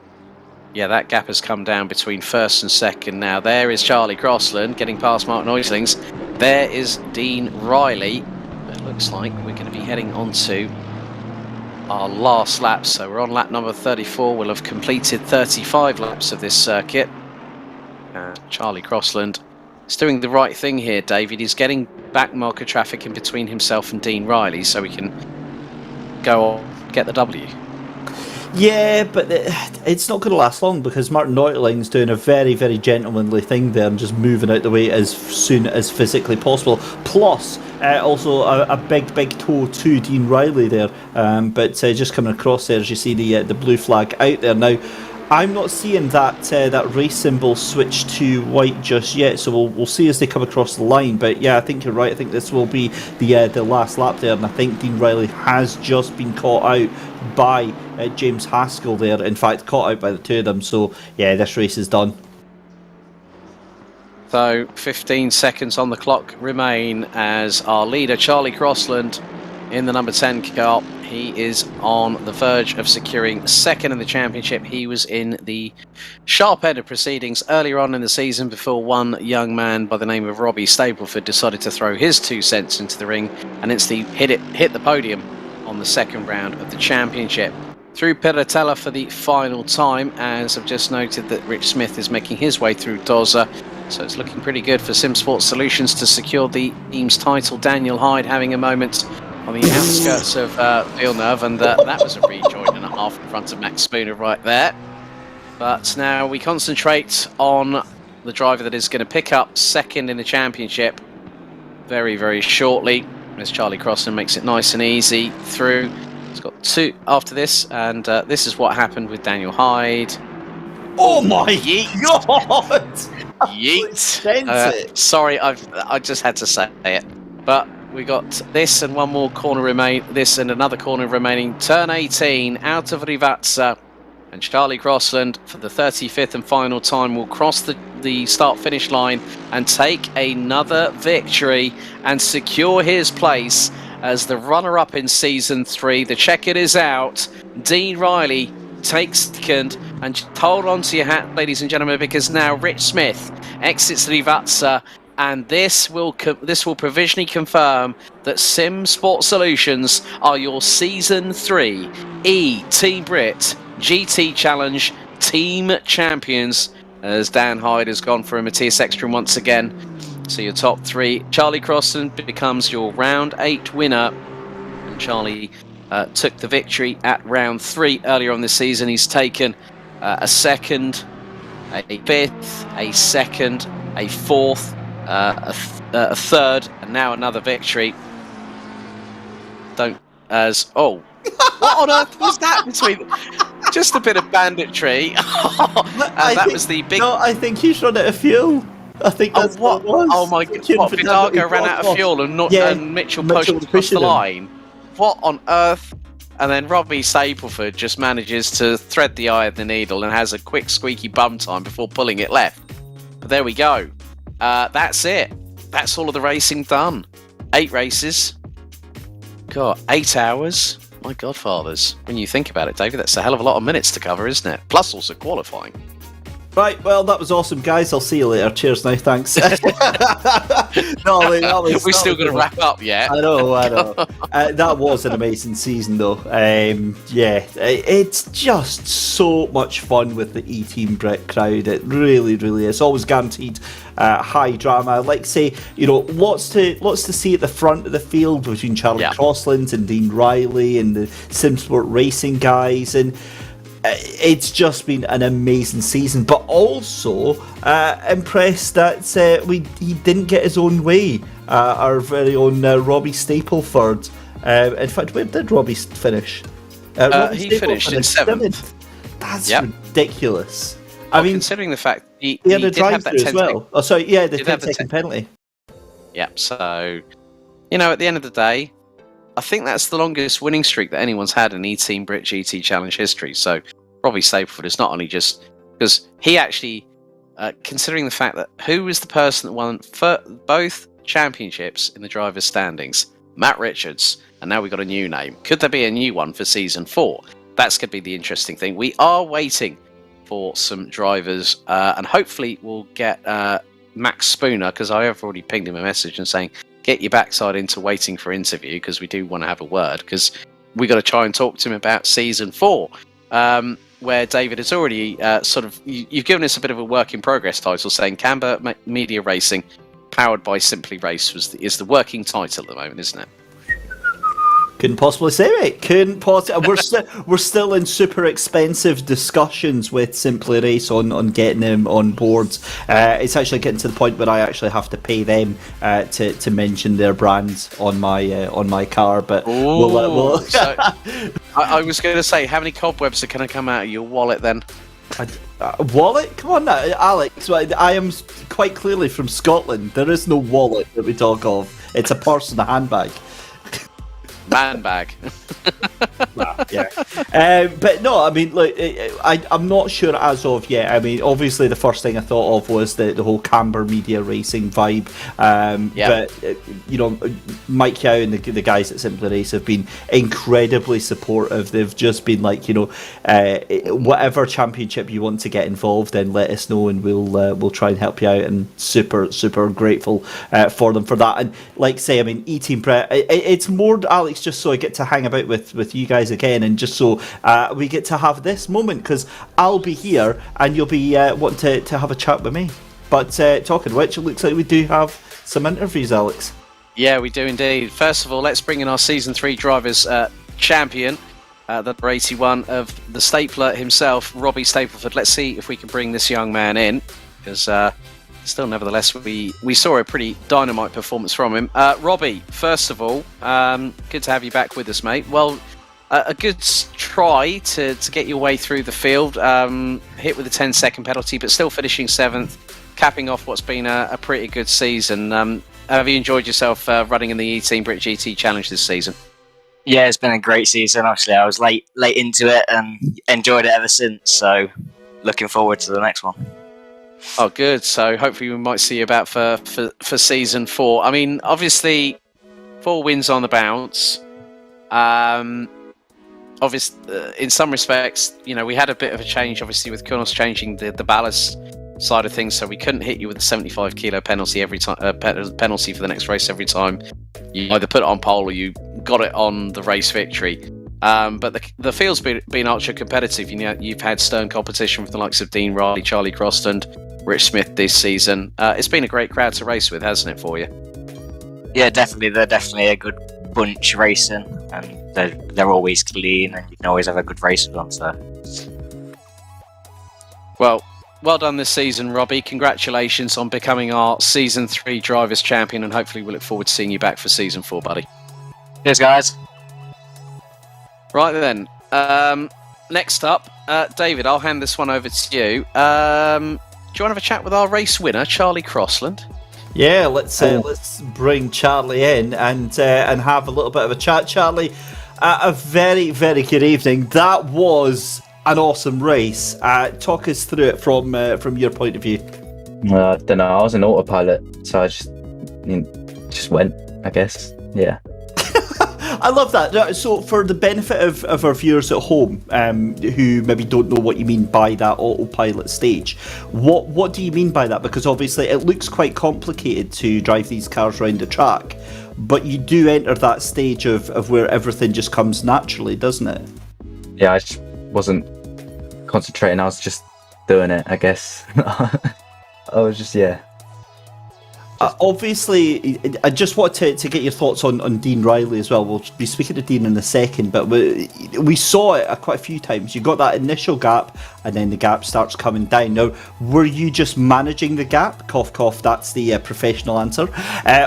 yeah, that gap has come down between first and second now. There is Charlie Crossland getting past Mark Neutlings. There is Dean Riley. It looks like we're going to be heading on to our last lap. So we're on lap number 34. We'll have completed 35 laps of this circuit. Charlie Crossland is doing the right thing here, David. He's getting back marker traffic in between himself and Dean Riley so he can go on, get the W. Yeah, but it's not going to last long because Martin Neutling's doing a very, very gentlemanly thing there and just moving out the way as soon as physically possible. Plus, also a big toe to Dean Riley there. But just coming across there, as you see the blue flag out there now. I'm not seeing that race symbol switch to white just yet, so we'll see as they come across the line. But yeah, I think you're right. I think this will be the last lap there, and I think Dean Riley has just been caught out by James Haskell there. In fact, caught out by the two of them. So yeah, this race is done. So 15 seconds on the clock remain as our leader Charlie Crossland in the number 10 car. He is on the verge of securing second in the championship. He was in the sharp end of proceedings earlier on in the season before one young man by the name of Robbie Stapleford decided to throw his 2 cents into the ring and instantly hit the podium on the second round of the championship. Through Piratella for the final time, as I've just noted that Rich Smith is making his way through Doza. So it's looking pretty good for SimSport Solutions to secure the team's title. Daniel Hyde having a moment on the outskirts of Villeneuve, and that was a rejoin and a half in front of Max Spooner right there. But now we concentrate on the driver that is going to pick up second in the championship very, very shortly, as Charlie Crossland makes it nice and easy through. He's got 2 after this, and this is what happened with Daniel Hyde. Oh my god! Yeet! Sorry, I just had to say it, but we got this and one more corner this and another corner remaining. Turn 18 out of Rivazza, and Charlie Crossland for the 35th and final time will cross the start-finish line and take another victory and secure his place as the runner-up in Season 3. The check-in is out. Dean Riley takes second, and hold on to your hat, ladies and gentlemen, because now Rich Smith exits Rivazza. And this will provisionally confirm that SimSport Solutions are your Season 3 eTeam BRIT GT Challenge Team Champions, as Dan Hyde has gone for a Matthias Ekstrom once again. So your top 3, Charlie Crossland becomes your round 8 winner, and Charlie took the victory at round 3 earlier on this season. He's taken a second, a 5th, a second, a 4th, a 3rd, and now another victory. What on earth was that between? Just a bit of banditry. That was the big. No, I think he's run out of fuel. I think that's what it was. Oh my god! What, Vidago ran out of fuel and Mitchell pushed across the line. What on earth? And then Robbie Stapleford just manages to thread the eye of the needle and has a quick squeaky bum time before pulling it left. But there we go. That's it. That's all of the racing done. 8 races. God, 8 hours. My godfathers. When you think about it, David, that's a hell of a lot of minutes to cover, isn't it? Plus also qualifying. Right, well, that was awesome, guys. I'll see you later. Cheers now, thanks. No, that was, We've still got to wrap up yet. I know. That was an amazing season, though. It's just so much fun with the eTeam BRIT crowd. It really, really is. Always guaranteed high drama. Like say, lots to see at the front of the field between Charlie Crossland and Dean Riley and the Simsport racing guys, and it's just been an amazing season. But also impressed that he didn't get his own way. Our very own Robbie Stapleford. In fact, where did Robbie finish? He finished in 7th. That's ridiculous. I mean, considering the fact he had a did have that 10 as well. Oh, sorry, the 10-second penalty. Yeah, so at the end of the day, I think that's the longest winning streak that anyone's had in eTeam BRIT GT Challenge history. So Robbie Stapleford is not only just because he actually, considering the fact that who was the person that won both championships in the drivers' standings, Matt Richards, and now we've got a new name. Could there be a new one for season 4? That's going to be the interesting thing. We are waiting for some drivers, and hopefully we'll get Max Spooner, because I have already pinged him a message and saying, get your backside into waiting for interview, because we do want to have a word, because we got to try and talk to him about season 4, where David has already you've given us a bit of a work in progress title, saying Camber Media Racing, powered by Simply Race, is the working title at the moment, isn't it? Couldn't possibly say it. Couldn't possibly. We're still in super expensive discussions with Simply Race on getting them on board. It's actually getting to the point where I actually have to pay them to mention their brands on my car. But we'll so, I was going to say, how many cobwebs are going to come out of your wallet then? Wallet? Come on now, Alex. I am quite clearly from Scotland. There is no wallet that we talk of. It's a purse and a handbag. Man bag. But no, I mean, look, I'm not sure as of yet. I mean, obviously, the first thing I thought of was the whole Camber Media Racing vibe. But Mike Yao and the guys at Simply Race have been incredibly supportive. They've just been like, whatever championship you want to get involved in, let us know, and we'll try and help you out. And super grateful for them for that. And like say, I mean, eTeam BRIT, it's more, Alex, just so I get to hang about with you guys again, and just so we get to have this moment, because I'll be here and you'll be wanting to have a chat with me. But talking of which, it looks like we do have some interviews, Alex. Yeah, we do indeed. First of all, let's bring in our Season 3 Drivers champion, the number 81 of the Stapler himself, Robbie Stapleford. Let's see if we can bring this young man in, because still, nevertheless, we saw a pretty dynamite performance from him. Robbie, first of all, good to have you back with us, mate. Well, a good try to get your way through the field, hit with a 10-second penalty, but still finishing 7th, capping off what's been a pretty good season. Have you enjoyed yourself running in the eTeam BRIT GT Challenge this season? Yeah, it's been a great season. Obviously, I was late into it and enjoyed it ever since, so looking forward to the next one. Oh, good. So hopefully we might see you about for season 4. I mean, obviously, 4 wins on the bounce. Obviously, in some respects, we had a bit of a change, obviously, with Kunos changing the ballast side of things, so we couldn't hit you with a 75 kilo penalty every time. Penalty for the next race every time you either put it on pole or you got it on the race victory. But the field's been ultra competitive. You've had stern competition with the likes of Dean Riley, Charlie Crossland, Rich Smith this season. It's been a great crowd to race with, hasn't it, for you? Yeah, definitely. They're definitely a good bunch racing, and they're always clean, and you can always have a good race with them. So, well done this season, Robbie. Congratulations on becoming our Season 3 Drivers Champion, and hopefully we look forward to seeing you back for Season 4, buddy. Cheers, guys. Right then, next up, David, I'll hand this one over to you. Do you want to have a chat with our race winner, Charlie Crossland? Yeah, let's bring Charlie in and have a little bit of a chat. Charlie, a very, very good evening. That was an awesome race. Talk us through it from your point of view. I don't know. I was an autopilot, so I just went, I guess. Yeah. I love that. So, for the benefit of our viewers at home, who maybe don't know what you mean by that autopilot stage, what do you mean by that? Because obviously it looks quite complicated to drive these cars around the track, but you do enter that stage of where everything just comes naturally, doesn't it? Yeah, I just wasn't concentrating. I was just doing it, I guess. I was just, yeah. Obviously, I just want to get your thoughts on Dean Riley as well. We'll be speaking to Dean in a second, but we saw it quite a few times. You got that initial gap, and then the gap starts coming down. Now, were you just managing the gap? Cough, cough, that's the professional answer.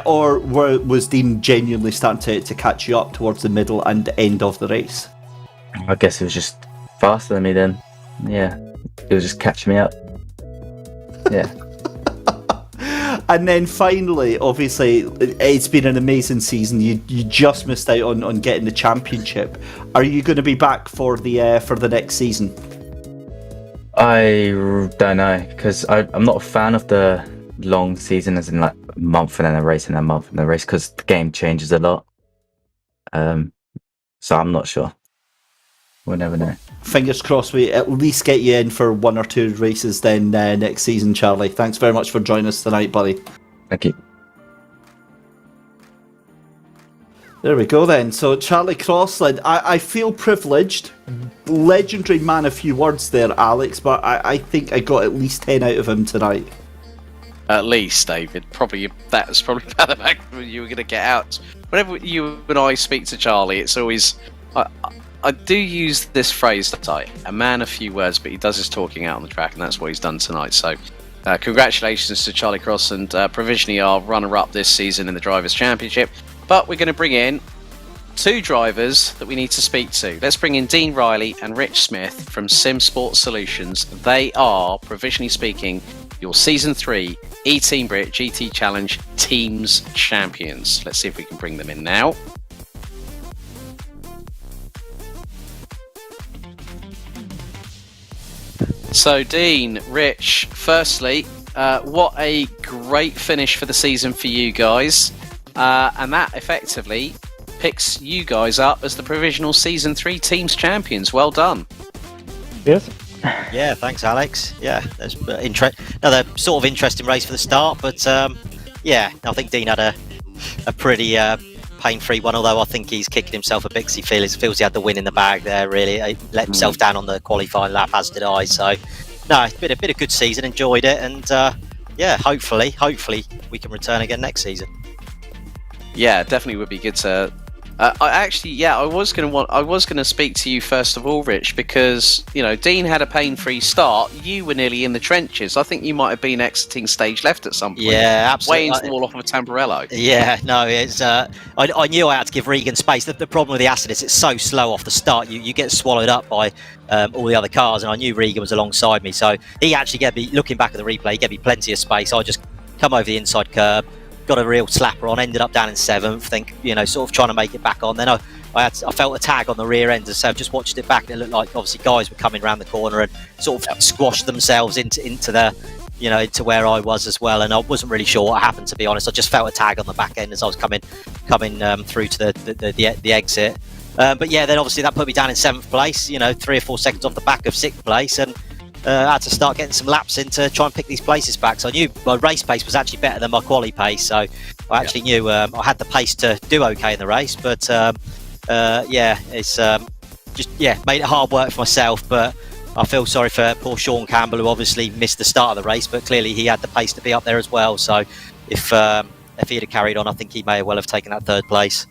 Or was Dean genuinely starting to catch you up towards the middle and end of the race? I guess he was just faster than me then. Yeah, he was just catching me up. Yeah. And then finally, obviously, it's been an amazing season. You just missed out on getting the championship. Are you going to be back for the next season? I don't know, because I'm not a fan of the long season, as in like a month and then a race and a month and a race, because the game changes a lot. So I'm not sure. We'll never know. Fingers crossed we at least get you in for one or two races then next season, Charlie. Thanks very much for joining us tonight, buddy. Thank you. There we go then. So Charlie Crossland, I feel privileged. Legendary man, a few words there, Alex, but I think I got at least 10 out of him tonight. At least, David. That's probably about the maximum you were going to get out. Whenever you and I speak to Charlie, it's always... I do use this phrase that a man, a few words, but he does his talking out on the track, and that's what he's done tonight. So, congratulations to Charlie Crossland, provisionally our runner-up this season in the Drivers' Championship. But we're going to bring in two drivers that we need to speak to. Let's bring in Dean Riley and Rich Smith from SimSport Solutions. They are, provisionally speaking, your Season 3 eTeam BRIT GT Challenge Teams Champions. Let's see if we can bring them in now. So, Dean, Rich, firstly, what a great finish for the season for you guys. And that effectively picks you guys up as the provisional Season 3 Teams Champions. Well done. Yes. Yeah, thanks, Alex. Yeah, there's another sort of interesting race for the start, but yeah, I think Dean had a pretty pain-free one, although I think he's kicking himself a bit because he feels he had the win in the bag there, really. He let himself down on the qualifying lap, as did I. So, no, it's been a bit of good season, enjoyed it, and yeah, hopefully we can return again next season. Yeah, definitely would be good to... I was going to speak to you first of all, Rich, because, you know, Dean had a pain-free start. You were nearly in the trenches. I think you might have been exiting stage left at some point. Yeah, absolutely. Way into the wall off of a Tamburello. Yeah, no, it's. I knew I had to give Reegan space. The problem with the Assetto is it's so slow off the start. You get swallowed up by all the other cars, and I knew Reegan was alongside me, so he actually gave me, looking back at the replay, he gave me plenty of space. I just come over the inside curb, got a real slapper on, ended up down in 7th, think, you know, sort of trying to make it back on. Then I felt a tag on the rear end, so I just watched it back, and it looked like obviously guys were coming around the corner and sort of squashed themselves into the, you know, into where I was as well. And I wasn't really sure what happened, to be honest. I just felt a tag on the back end as I was coming through to the exit. But yeah, then obviously that put me down in 7th place, you know, 3 or 4 seconds off the back of 6th place, and I had to start getting some laps in to try and pick these places back. So I knew my race pace was actually better than my quali pace, so I actually knew I had the pace to do okay in the race. But yeah, it's just made it hard work for myself. But I feel sorry for poor Sean Campbell, who obviously missed the start of the race, but clearly he had the pace to be up there as well. So if he had carried on, I think he may well have taken that 3rd place.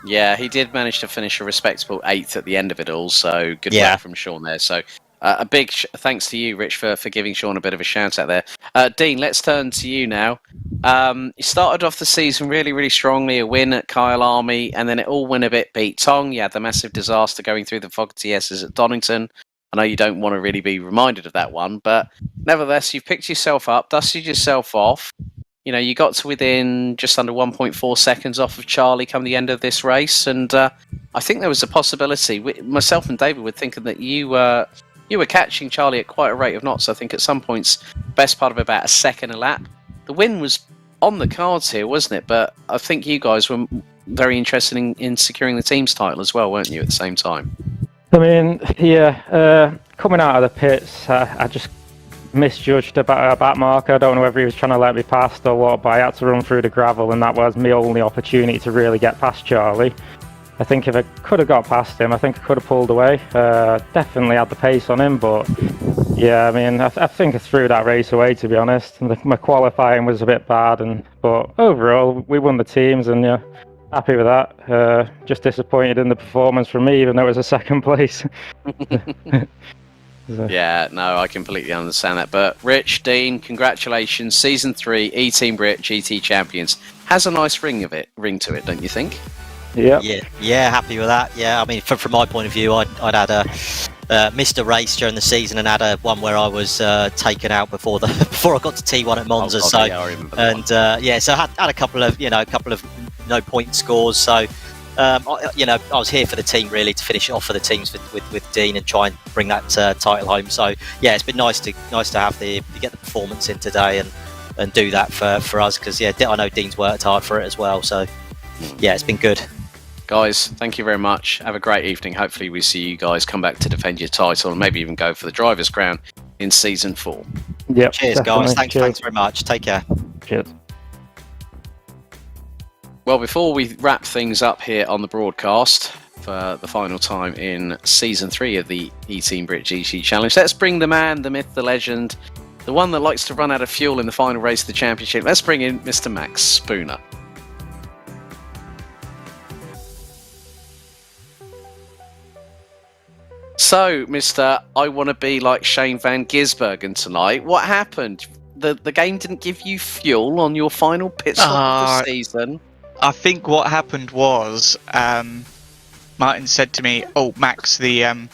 Yeah, he did manage to finish a respectable 8th at the end of it all, so good work from Sean there. So a big thanks to you, Rich, for giving Sean a bit of a shout out there. Dean, let's turn to you now. You started off the season really, really strongly, a win at Kyle Army, and then it all went a bit beat Tong. You had the massive disaster going through the Fog TSs at Donington. I know you don't want to really be reminded of that one, but nevertheless, you've picked yourself up, dusted yourself off. You know, you got to within just under 1.4 seconds off of Charlie come the end of this race, and I think there was a possibility. Myself and David were thinking that you were catching Charlie at quite a rate of knots. I think at some points, best part of about a second a lap. The win was on the cards here, wasn't it? But I think you guys were very interested in securing the team's title as well, weren't you, at the same time? I mean, yeah, coming out of the pits, I just misjudged about Mark. I don't know whether he was trying to let me past or what, but I had to run through the gravel, and that was my only opportunity to really get past Charlie. I think if I could have got past him, I think I could have pulled away. Definitely had the pace on him, but yeah, I mean, I think I threw that race away, to be honest. My qualifying was a bit bad, but overall, we won the teams, and yeah, happy with that. Just disappointed in the performance from me, even though it was a second place. Yeah, no, I completely understand that. But Rich, Dean, congratulations. Season 3, eTeam BRIT GT champions. Has a nice ring to it, don't you think? Yeah, happy with that. Yeah, I mean, from my point of view, I'd had missed a race during the season and had a one where I was taken out before I got to T1 at Monza. Oh, God, yeah, I remember that one. So I had a couple of no point scores. So I was here for the team really to finish it off for the teams with Dean and try and bring that title home. So yeah, it's been nice to have to get the performance in today and do that for us, because yeah, I know Dean's worked hard for it as well. So yeah, it's been good. Guys, thank you very much. Have a great evening. Hopefully we see you guys come back to defend your title and maybe even go for the driver's crown in Season 4. Yep, cheers, guys. Thanks very much. Take care. Cheers. Well, before we wrap things up here on the broadcast for the final time in Season 3 of the eTeam BRIT GT Challenge, let's bring the man, the myth, the legend, the one that likes to run out of fuel in the final race of the championship. Let's bring in Mr. Max Spooner. So, Mr. I want to be like Shane van Gisbergen tonight. What happened? The game didn't give you fuel on your final pit stop of the season. I think what happened was Martin said to me, "Oh, Max, the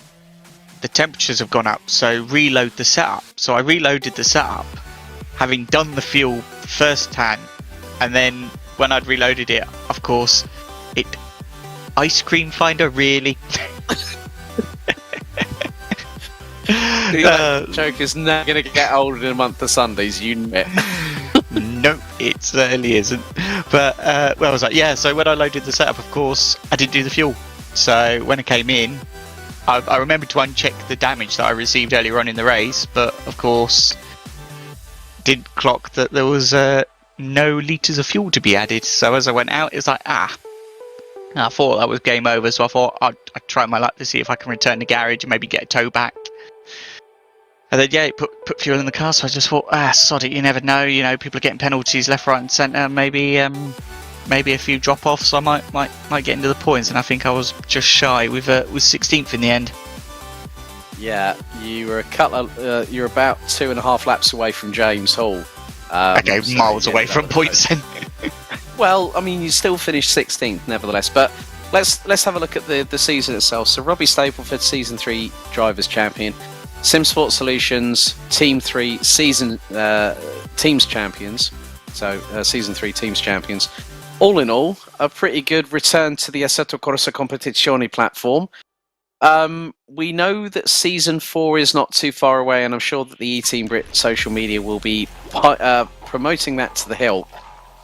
temperatures have gone up, so reload the setup." So I reloaded the setup, having done the fuel firsthand, and then when I'd reloaded it, of course, it ice cream finder really. That joke is never going to get older in a month of Sundays, you know it. Nope, it certainly isn't. But well, I was like, yeah. So when I loaded the setup, of course, I didn't do the fuel. So when I came in, I remembered to uncheck the damage that I received earlier on in the race, but of course, didn't clock that there was no litres of fuel to be added. So as I went out, it's like, I thought that was game over. So I thought I'd try my luck to see if I can return the garage and maybe get a tow back. And then yeah, put fuel in the car. So I just thought, sod it, you never know. You know, people are getting penalties left, right, and centre. Maybe a few drop offs. I might get into the points. And I think I was just shy with 16th in the end. Yeah, you were you're about 2.5 laps away from James Hall. Okay, so miles away from points then. Well, I mean, you still finished 16th, nevertheless. But let's have a look at the season itself. So Robbie Stapleford, Season 3 Drivers Champion. SimSport Solutions, Team 3 Teams Champions. So Season 3 Teams Champions. All in all, a pretty good return to the Assetto Corsa Competizione platform. We know that Season 4 is not too far away, and I'm sure that the eTeam BRIT social media will be promoting that to the hill.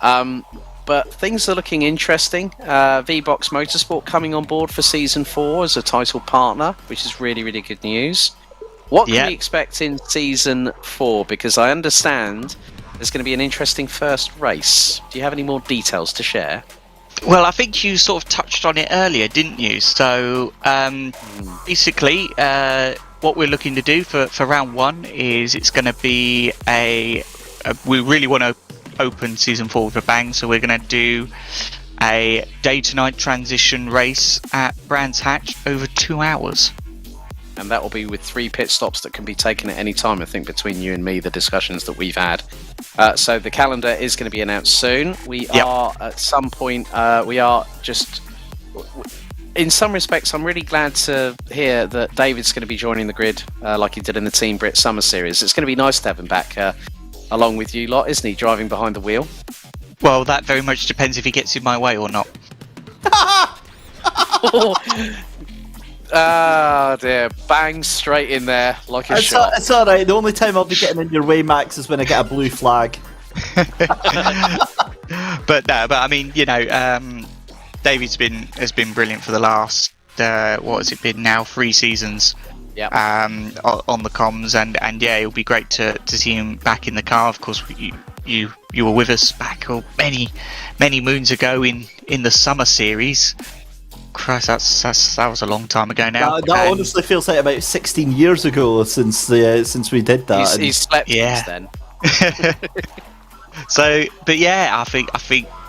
But things are looking interesting. V-Box Motorsport coming on board for Season 4 as a title partner, which is really, really good news. What can we expect in Season 4? Because I understand there's going to be an interesting first race. Do you have any more details to share? Well, I think you sort of touched on it earlier, didn't you? So, basically, what we're looking to do for round 1 is it's going to be we really want to open Season 4 with a bang, so we're going to do a day-to-night transition race at Brands Hatch over 2 hours. And that will be with 3 pit stops that can be taken at any time, I think, between you and me, the discussions that we've had. So the calendar is going to be announced soon. We are, at some point, in some respects, I'm really glad to hear that David's going to be joining the grid like he did in the Team BRIT Summer Series. It's going to be nice to have him back along with you lot, isn't he, driving behind the wheel? Well, that very much depends if he gets in my way or not. Ah, dear. Bang straight in there like a shot. It's alright. The only time I'll be getting in your way, Max, is when I get a blue flag. But I mean, you know, David's has been brilliant for the last what has it been now, 3 seasons. Yep. On the comms, and yeah, it'll be great to see him back in the car. Of course, you were with us back many moons ago in the summer series. Christ, that was a long time ago now. That honestly feels like about 16 years ago since we did that. He's slept since then. So, but yeah, I think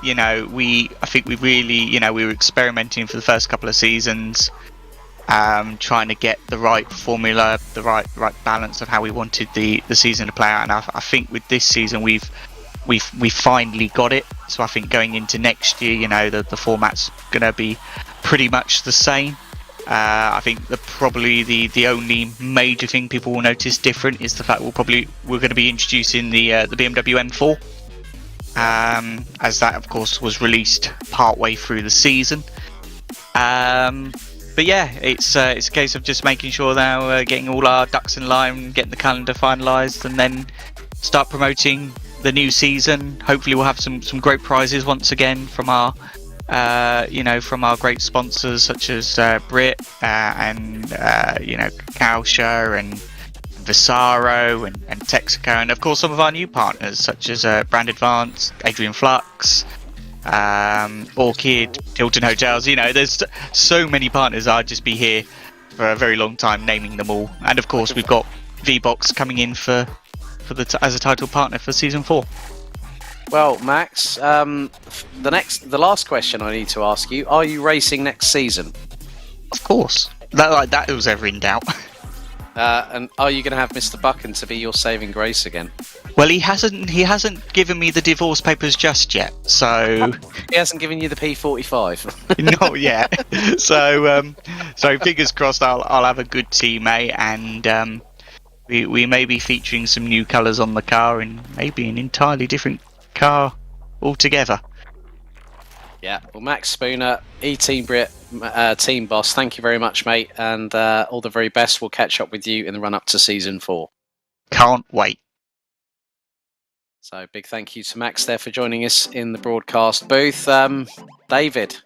we really, we were experimenting for the first couple of seasons, trying to get the right formula, the right balance of how we wanted the season to play out. And I think with this season we've finally got it. So I think going into next year, the format's going to be pretty much the same. I think probably the only major thing people will notice different is the fact we're going to be introducing the BMW M4, as that of course was released partway through the season. But yeah, it's a case of just making sure now getting all our ducks in line, getting the calendar finalised, and then start promoting the new season. Hopefully we'll have some great prizes once again from our from our great sponsors such as BRIT and Kausha and Visaro and Texaco, and of course some of our new partners such as Brand Advance, Adrian Flux, Orchid, Hilton Hotels. There's so many partners. I'd just be here for a very long time naming them all. And of course we've got V-Box coming in as a title partner for season 4. Well, Max, the last question I need to ask you: are you racing next season? Of course, that was ever in doubt. And are you going to have Mr. Buchan to be your saving grace again? Well, he hasn't given me the divorce papers just yet, so he hasn't given you the P45. Not yet. So fingers crossed. I'll have a good teammate, and we may be featuring some new colours on the car, and maybe an entirely different car altogether. Yeah. Well, Max Spooner, eTeam BRIT team boss, thank you very much, mate, and all the very best. We'll catch up with you in the run up to season 4. Can't wait. So big thank you to Max there for joining us in the broadcast booth. David,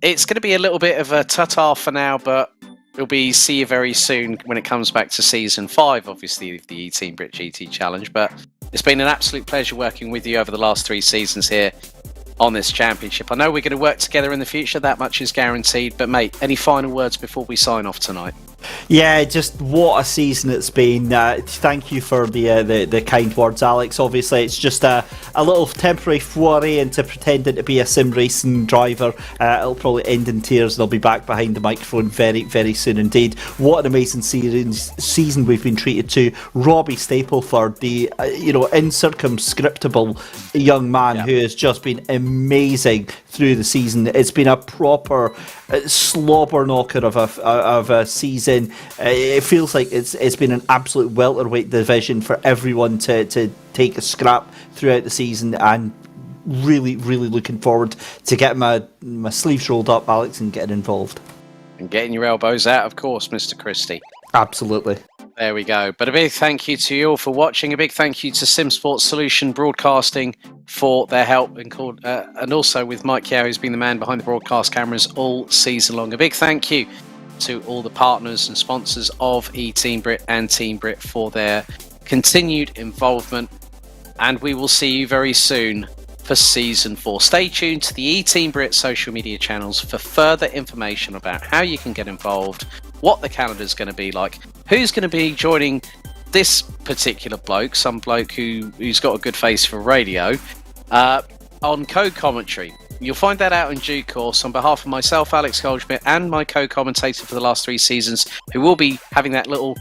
it's going to be a little bit of a ta-ta for now, but it'll be see you very soon when it comes back to season 5, obviously, of the eTeam BRIT GT Challenge. But it's been an absolute pleasure working with you over the last 3 seasons here on this championship. I know we're going to work together in the future, that much is guaranteed. But mate, any final words before we sign off tonight? Yeah, just what a season it's been. Thank you for the kind words, Alex. Obviously, it's just a little temporary foray into pretending to be a sim racing driver. It'll probably end in tears, and I'll be back behind the microphone very, very soon indeed. What an amazing season we've been treated to. Robbie Stapleford, the incircumscriptible young man who has just been amazing through the season. It's been a proper slobber knocker of a season. It feels like it's been an absolute welterweight division for everyone to take a scrap throughout the season, and really, really looking forward to getting my sleeves rolled up, Alex, and getting involved. And getting your elbows out, of course, Mr. Christie. Absolutely. There we go. But a big thank you to you all for watching. A big thank you to SimSports Solution Broadcasting for their help, and also with Mike Yao, who's been the man behind the broadcast cameras all season long. A big thank you to all the partners and sponsors of eTeam BRIT and Team BRIT for their continued involvement. And we will see you very soon for season 4. Stay tuned to the eTeam BRIT social media channels for further information about how you can get involved, what the calendar is going to be like, who's going to be joining this particular bloke, some bloke who's got a good face for radio, on co-commentary. You'll find that out in due course. On behalf of myself, Alex Goldschmidt, and my co-commentator for the last 3 seasons, who will be having that little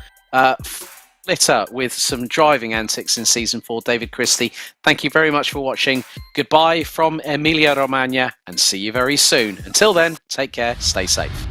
flitter with some driving antics in season 4, David Christie. Thank you very much for watching. Goodbye from Emilia Romagna, and see you very soon. Until then, take care, stay safe.